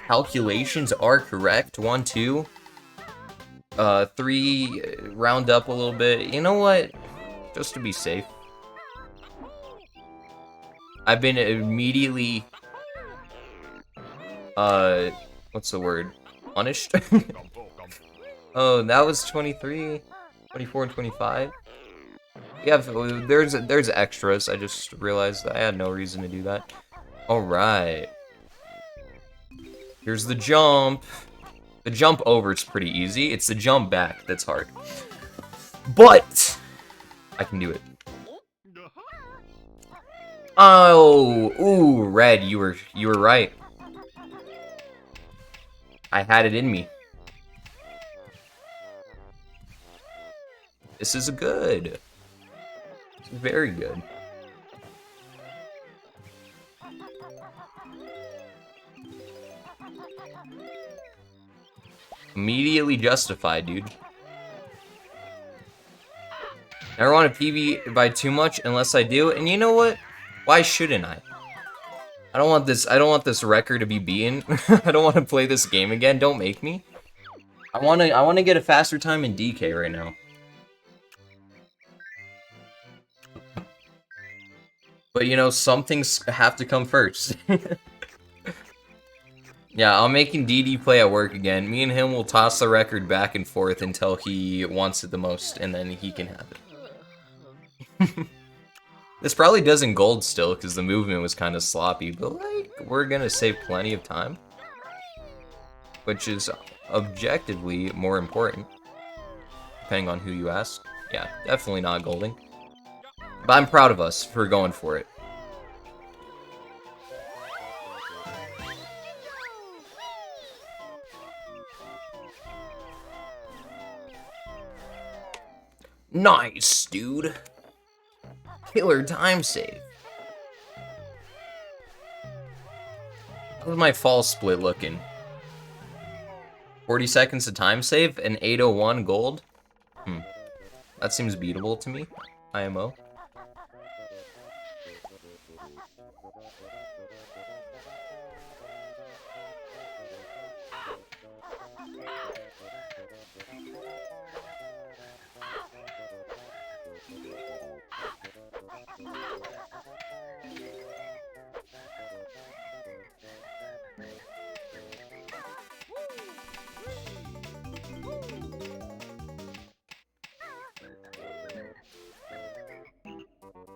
calculations are correct. 1, 2. 3, round up a little bit. You know what? Just to be safe. I've been immediately... what's the word? Punished? Oh, that was 23, 24, and 25. Yeah, there's extras. I just realized that I had no reason to do that. Alright. Here's the jump. The jump over is pretty easy. It's the jump back that's hard. But I can do it. Oh, ooh, Red, you were right. I had it in me. This is good. Very good. Immediately justified, dude. Never want to PB by too much unless I do, and you know what? Why shouldn't I? I don't want this record to be beaten. I don't want to play this game again. Don't make me. I wanna get a faster time in DK right now. But you know, some things have to come first. Yeah, I'm making DD play at work again. Me and him will toss the record back and forth until he wants it the most, and then he can have it. This probably does in gold still, because the movement was kind of sloppy, but like, we're gonna save plenty of time. Which is objectively more important, depending on who you ask. Yeah, definitely not golding. But I'm proud of us for going for it. Nice, dude. Killer time save. How's my fall split looking? 40 seconds to time save and 801 gold? That seems beatable to me. IMO.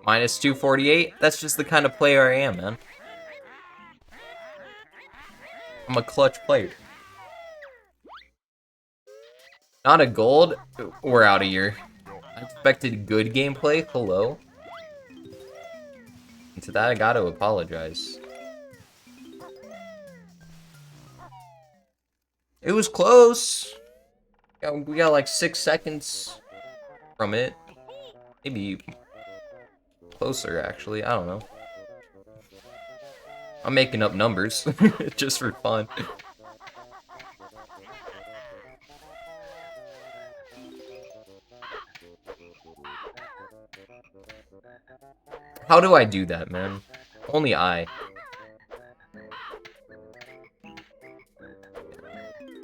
Minus 248? That's just the kind of player I am, man. I'm a clutch player. Not a gold? We're out of here. I expected good gameplay. Hello? And to that, I gotta apologize. It was close. We got like 6 seconds from it. Maybe closer, actually. I don't know. I'm making up numbers just for fun. How do I do that, man? Only I.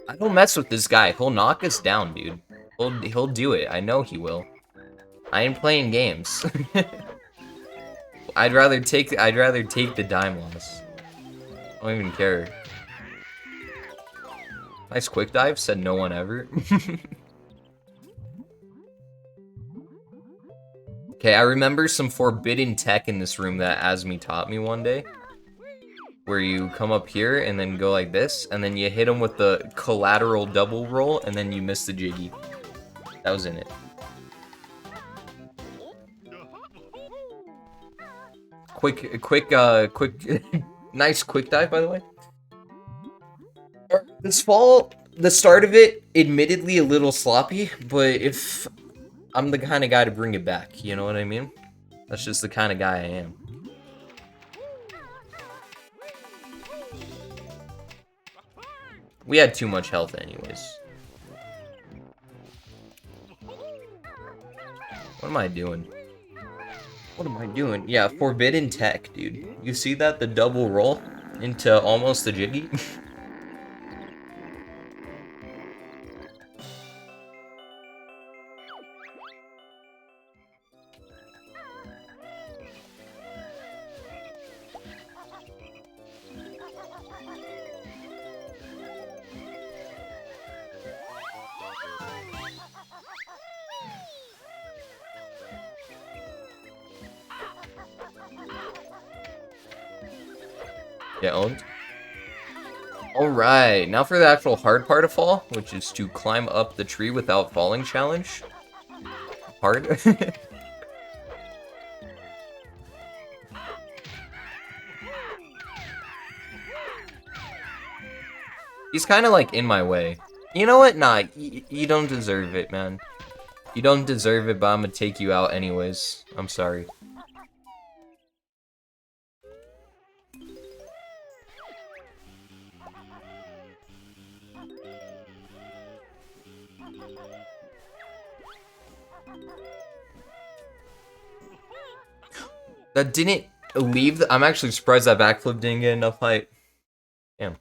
I don't mess with this guy. He'll knock us down, dude. He'll do it. I know he will. I ain't playing games. I'd rather take the dime loss. I don't even care. Nice quick dive, said no one ever. Okay, I remember some forbidden tech in this room that Asmi taught me one day. Where you come up here and then go like this, and then you hit him with the collateral double roll, and then you miss the jiggy. That was in it. Quick, nice quick dive, by the way. This fall, the start of it, admittedly a little sloppy, but if I'm the kind of guy to bring it back, you know what I mean? That's just the kind of guy I am. We had too much health anyways. What am I doing? What am I doing? Yeah, forbidden tech, dude. You see that? The double roll into almost the jiggy? Get owned. Alright, now for the actual hard part of fall, which is to climb up the tree without falling challenge. Hard. He's kind of like in my way. You know what? Nah, you don't deserve it, man. You don't deserve it, but I'm gonna take you out anyways. I'm sorry. That didn't leave I'm actually surprised that backflip didn't get enough height. Damn.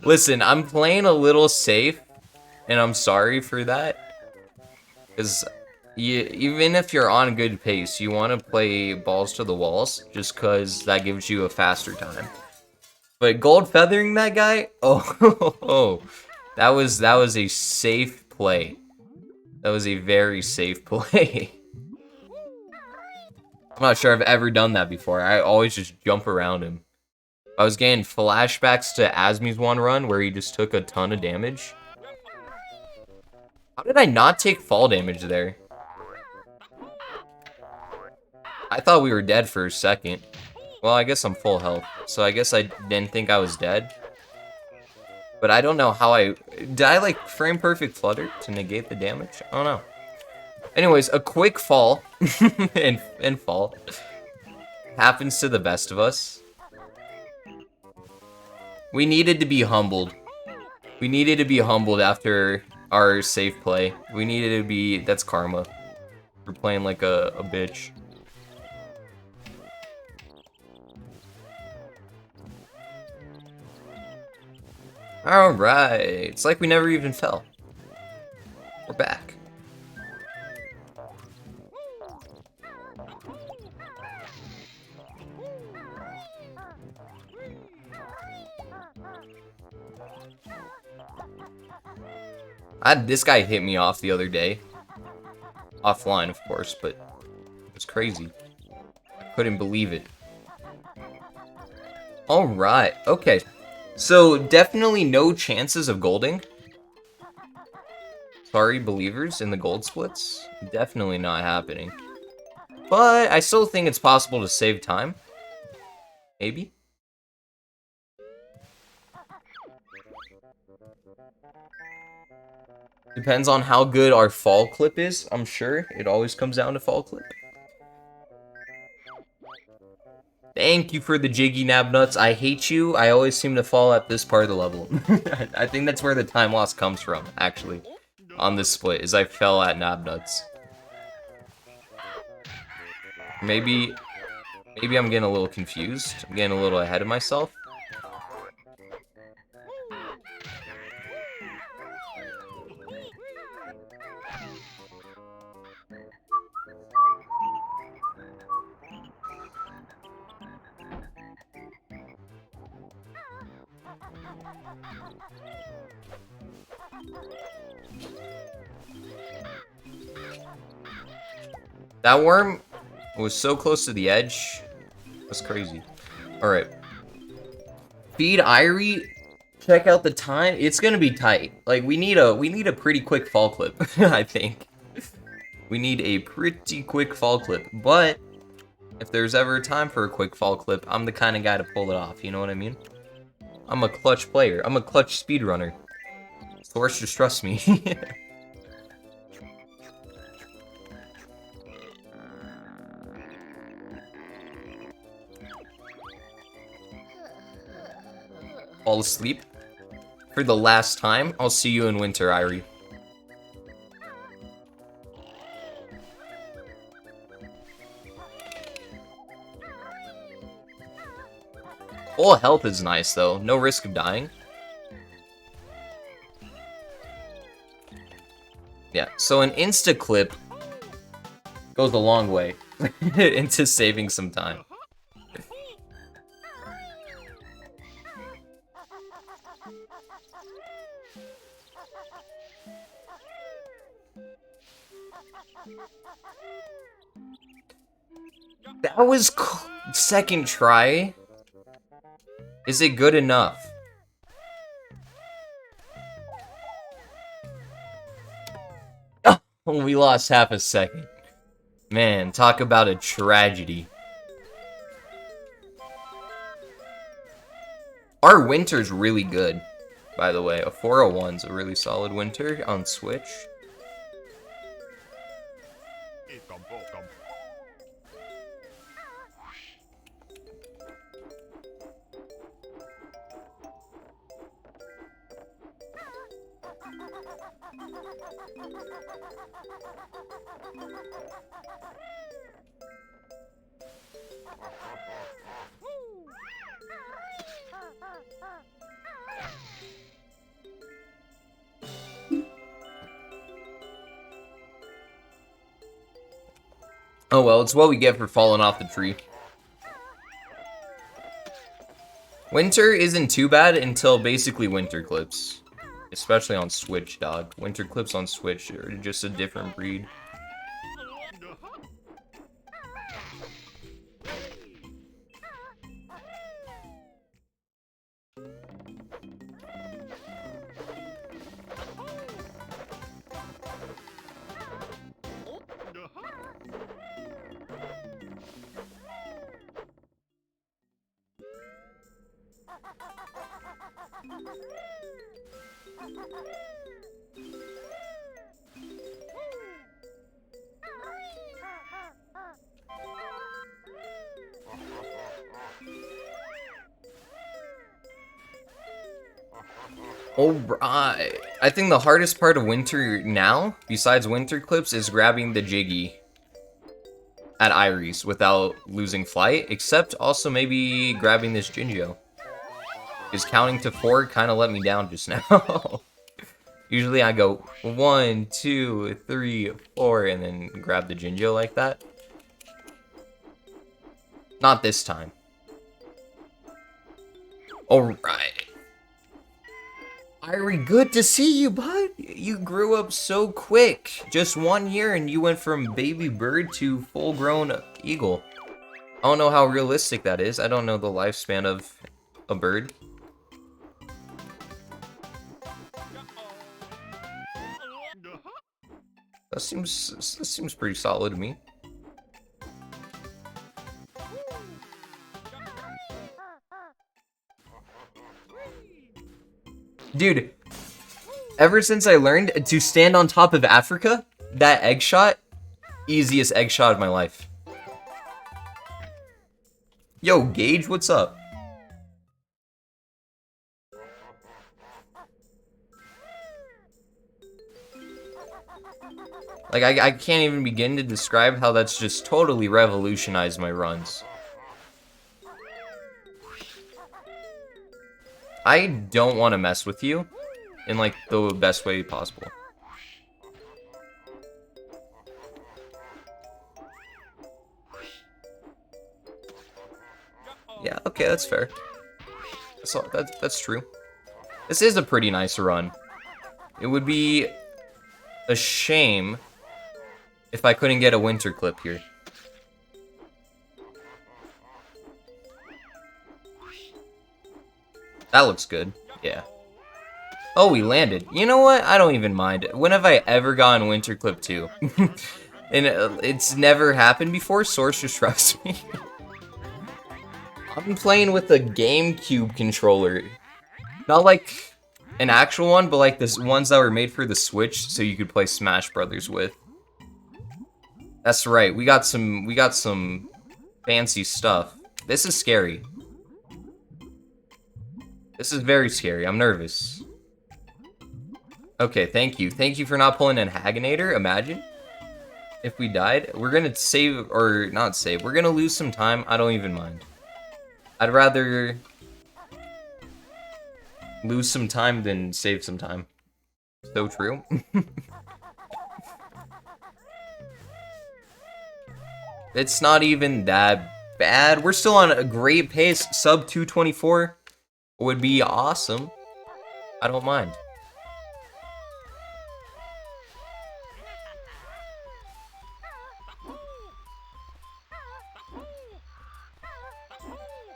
Listen, I'm playing a little safe, and I'm sorry for that. Because even if you're on good pace, you want to play balls to the walls, just because that gives you a faster time. But gold feathering that guy? Oh, that was a safe play. That was a very safe play. I'm not sure I've ever done that before. I always just jump around him. I was getting flashbacks to Asmi's one run where he just took a ton of damage. How did I not take fall damage there? I thought we were dead for a second. Well, I guess I'm full health, so I guess I didn't think I was dead. But I don't know how did I like frame perfect flutter to negate the damage? I don't know. Anyways, a quick fall and fall happens to the best of us. We needed to be humbled. We needed to be humbled after our safe play. We needed to be, that's karma. We're playing like a bitch. Alright, it's like we never even fell. We're back. This guy hit me off the other day. Offline, of course, but it was crazy. I couldn't believe it. Alright, okay. So, definitely no chances of golding. Sorry, believers in the gold splits. Definitely not happening. But I still think it's possible to save time. Maybe. Depends on how good our fall clip is, I'm sure. It always comes down to fall clip. Thank you for the jiggy nab nuts. I hate you. I always seem to fall at this part of the level. I think that's where the time loss comes from, actually. On this split, is I fell at nab nuts. Maybe I'm getting a little confused. I'm getting a little ahead of myself. That worm was so close to the edge. That's crazy. Alright. Feed Irie. Check out the time. It's gonna be tight. Like we need a pretty quick fall clip, I think. We need a pretty quick fall clip. But if there's ever a time for a quick fall clip, I'm the kind of guy to pull it off, you know what I mean? I'm a clutch player. I'm a clutch speedrunner. Source, just trust me. Fall asleep for the last time. I'll see you in winter, Irie. Full health is nice though, no risk of dying. Yeah, so an insta clip goes a long way into saving some time. That was second try. Is it good enough? We lost half a second. Man, talk about a tragedy. Our winter's really good, by the way. A 401's a really solid winter on Switch. Oh well, it's what we get for falling off the tree. Winter isn't too bad until basically winter clips. Especially on Switch, dog. Winter clips on Switch are just a different breed. Alright. I think the hardest part of winter now, besides winter clips, is grabbing the Jiggy at Iries without losing flight, except also maybe grabbing this Jinjo. Because counting to 4 kind of let me down just now. Usually I go 1, 2, 3, 4, and then grab the Jinjo like that. Not this time. Alright. Irie, good to see you, bud. You grew up so quick. Just 1 year and you went from baby bird to full-grown eagle. I don't know how realistic that is. I don't know the lifespan of a bird. That seems pretty solid to me. Dude, ever since I learned to stand on top of Africa, that egg shot, easiest egg shot of my life. Yo, Gage, what's up? Like, I can't even begin to describe how that's just totally revolutionized my runs. I don't want to mess with you in, like, the best way possible. Yeah, okay, that's fair. That's true. This is a pretty nice run. It would be a shame if I couldn't get a winter clip here. That looks good. Yeah. Oh, we landed. You know what? I don't even mind. When have I ever gotten winter clip 2? And it's never happened before. Source just trusts me. I've been playing with a GameCube controller. Not like an actual one, but like the ones that were made for the Switch so you could play Smash Brothers with. That's right. We got some fancy stuff. This is scary. This is very scary. I'm nervous. Okay, thank you. Thank you for not pulling an Haginator. Imagine if we died. We're gonna save, or not save. We're gonna lose some time. I don't even mind. I'd rather lose some time than save some time. So true. It's not even that bad. We're still on a great pace. Sub 224 would be awesome. I don't mind.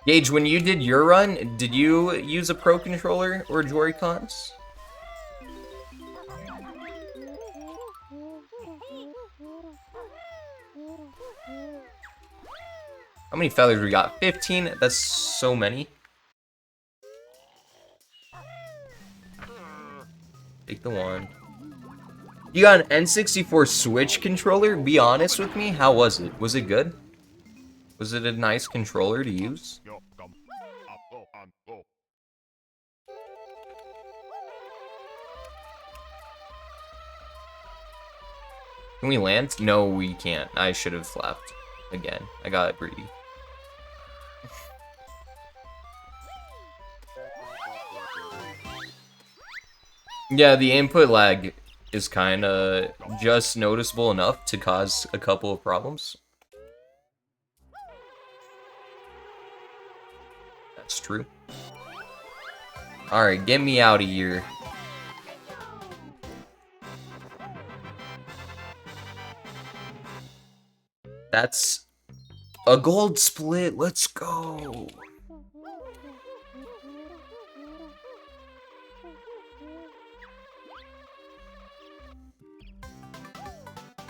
Gage, when you did your run, did you use a Pro Controller or Joy-Cons? How many feathers we got? 15? That's so many. Take the one. You got an N64 Switch controller? Be honest with me. How was it? Was it good? Was it a nice controller to use? Can we land? No, we can't. I should have left. Again, I got greedy. Yeah, the input lag is kinda just noticeable enough to cause a couple of problems. That's true. Alright, get me out of here. That's a gold split. Let's go.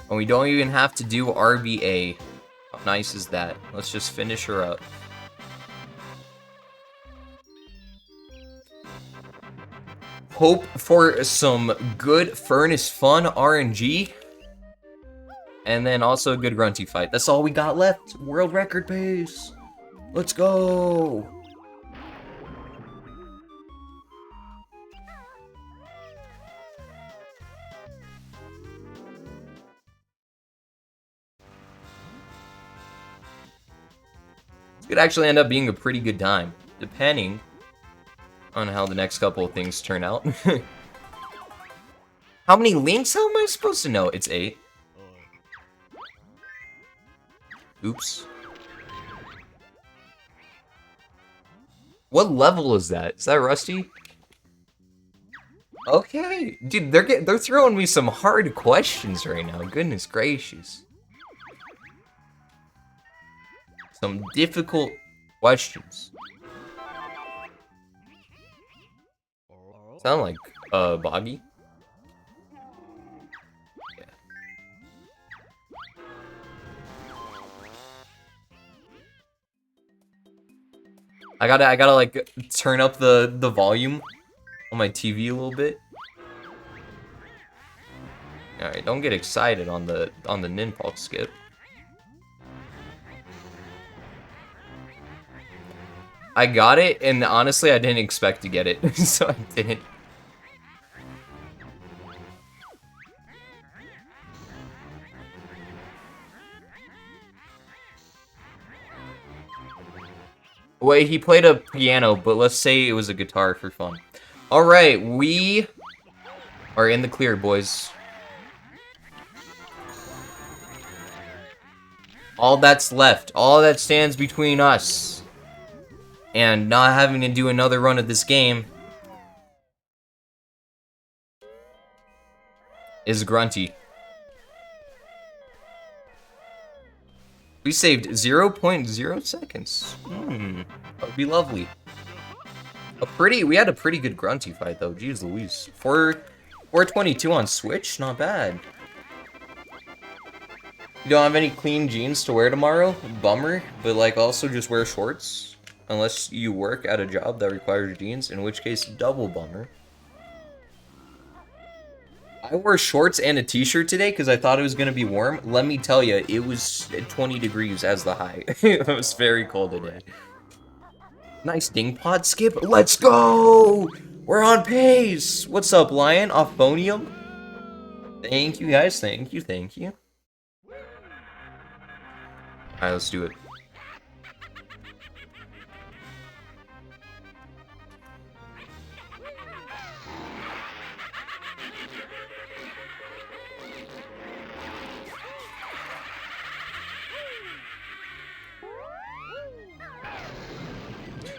And we don't even have to do RBA. How nice is that? Let's just finish her up. Hope for some good Furnace Fun RNG. And then also a good Grunty fight. That's all we got left. World record pace. Let's go. This could actually end up being a pretty good time, depending on how the next couple of things turn out. How many links? How am I supposed to know? It's 8. Oops. What level is that? Is that Rusty? Okay, dude, they're throwing me some hard questions right now. Goodness gracious. Some difficult questions. Sound like Boggy? Yeah. I gotta like turn up the volume on my TV a little bit. Alright, don't get excited on the Ninpulse skip. I got it, and honestly, I didn't expect to get it, so I didn't. Wait, he played a piano, but let's say it was a guitar for fun. Alright, we are in the clear, boys. All that's left, all that stands between us and not having to do another run of this game is Grunty. We saved 0.0 seconds. That would be lovely. We had a pretty good Grunty fight though, jeez Louise. 422 on Switch, not bad. You don't have any clean jeans to wear tomorrow? Bummer, but like also just wear shorts. Unless you work at a job that requires jeans, in which case double bummer. I wore shorts and a t-shirt today because I thought it was going to be warm. Let me tell you, it was 20 degrees as the high. It was very cold today. Nice ding pod skip. Let's go! We're on pace! What's up, Lion? Off Bonium? Thank you, guys. Thank you, thank you. Alright, let's do it.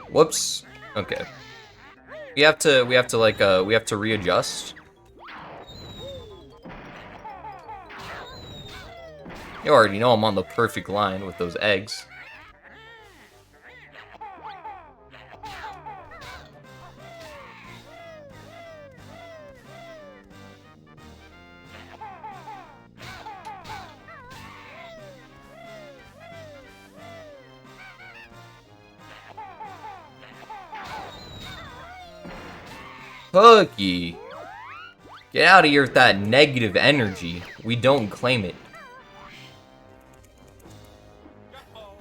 Whoops. Okay. We have to readjust. You already know I'm on the perfect line with those eggs. Cookie! Get out of here with that negative energy. We don't claim it.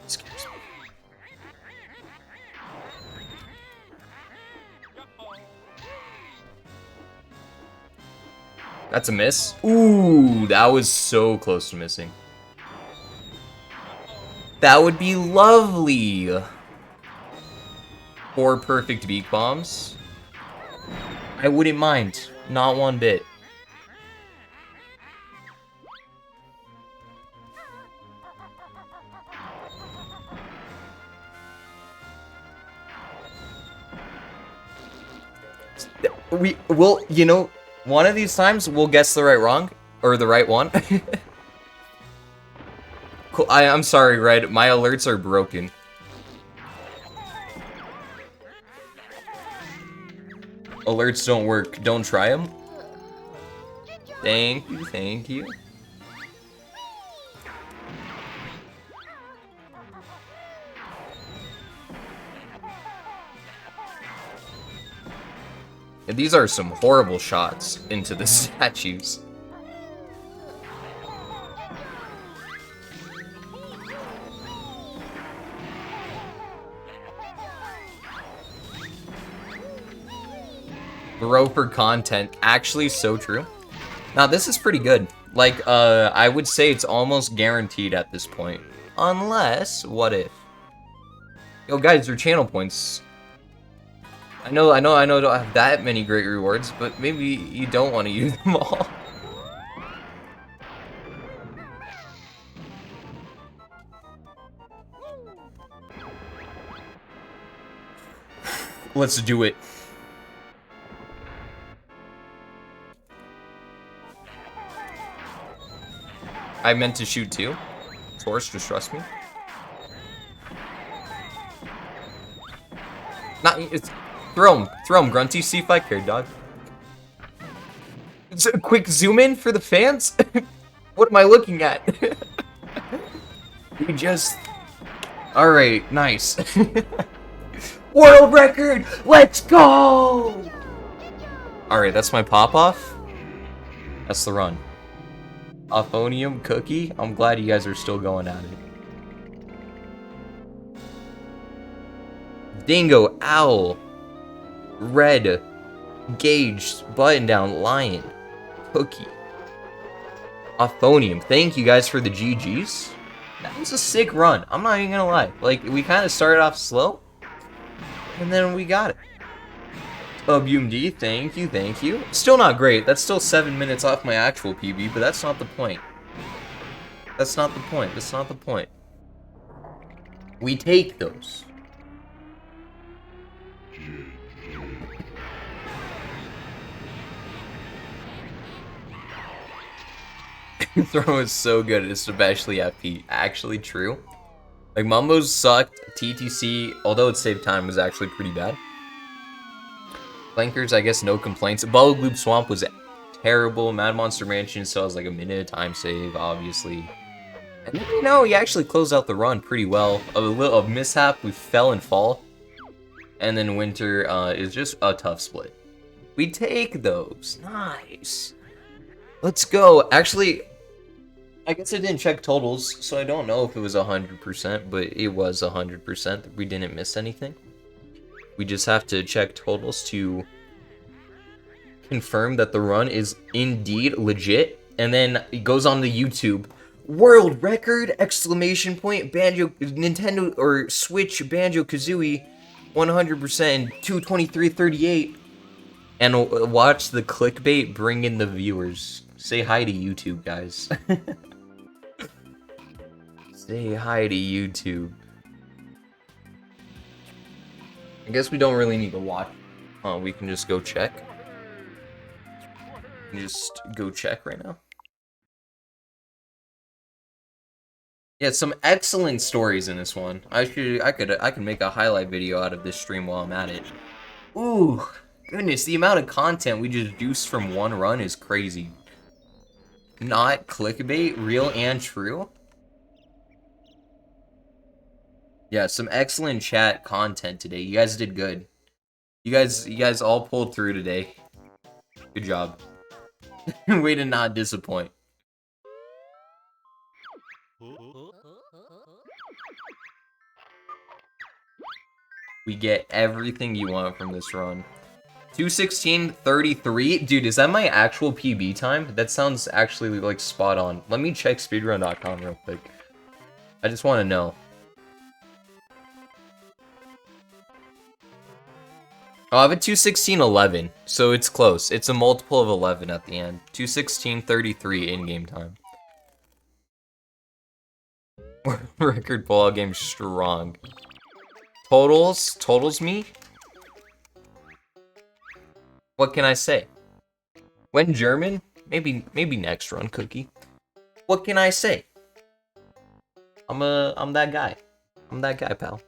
Excuse me. That's a miss. Ooh, that was so close to missing. That would be lovely. 4 perfect beak bombs. I wouldn't mind. Not one bit. We will, you know, one of these times we'll guess the right wrong or the right one. Cool. I'm sorry, Red. My alerts are broken. Alerts don't work. Don't try them. Thank you, thank you. And these are some horrible shots into the statues. Grow for content. Actually, so true. Now, this is pretty good. Like, I would say it's almost guaranteed at this point. Unless, what if? Yo, guys, your channel points. I know, I don't have that many great rewards, but maybe you don't want to use them all. Let's do it. I meant to shoot too. Taurus, just trust me. Not, it's... Throw him, Grunty, see if I care, dog. It's a quick zoom in for the fans? What am I looking at? We just... Alright, nice. World record! Let's go! Alright, that's my pop-off. That's the run. Ophonium Cookie, I'm glad you guys are still going at it. Dingo, Owl, Red, Gage, Button Down, Lion, Cookie, Ophonium. Thank you guys for the GGs. That was a sick run. I'm not even gonna lie. Like, we kind of started off slow, and then we got it. UMD, thank you, thank you. Still not great. That's still 7 minutes off my actual PB, but that's not the point. That's not the point. That's not the point. We take those. Throw is so good, especially at Pete. Actually true. Like, Mumbo's sucked. TTC, although it saved time, was actually pretty bad. Flankers, I guess no complaints. Bubble Gloop Swamp was terrible. Mad Monster Mansion still has like a minute of time save, obviously. And then, you know, he actually closed out the run pretty well. A little of mishap, we fell and fall. And then Winter is just a tough split. We take those. Nice. Let's go. Actually, I guess I didn't check totals, so I don't know if it was 100%, but it was 100%. We didn't miss anything. We just have to check totals to confirm that the run is indeed legit. And then it goes on the YouTube. World record! Exclamation point. Banjo, Nintendo, or Switch Banjo-Kazooie 100% 223.38. And watch the clickbait bring in the viewers. Say hi to YouTube, guys. Say hi to YouTube. I guess we don't really need to watch. We can just go check. Just go check right now. Yeah, some excellent stories in this one. I could make a highlight video out of this stream while I'm at it. Ooh, goodness, the amount of content we just juiced from one run is crazy. Not clickbait, real and true. Yeah, some excellent chat content today. You guys did good. You guys all pulled through today. Good job. Way to not disappoint. We get everything you want from this run. 2:16:33. Dude, is that my actual PB time? That sounds actually like spot on. Let me check speedrun.com real quick. I just want to know. Oh, I have a 2:16:11, so it's close. It's a multiple of 11 at the end. 2:16:33 in-game time. Record ball game strong. Totals me? What can I say? When German? Maybe next run, Cookie. What can I say? I'm that guy. I'm that guy, pal.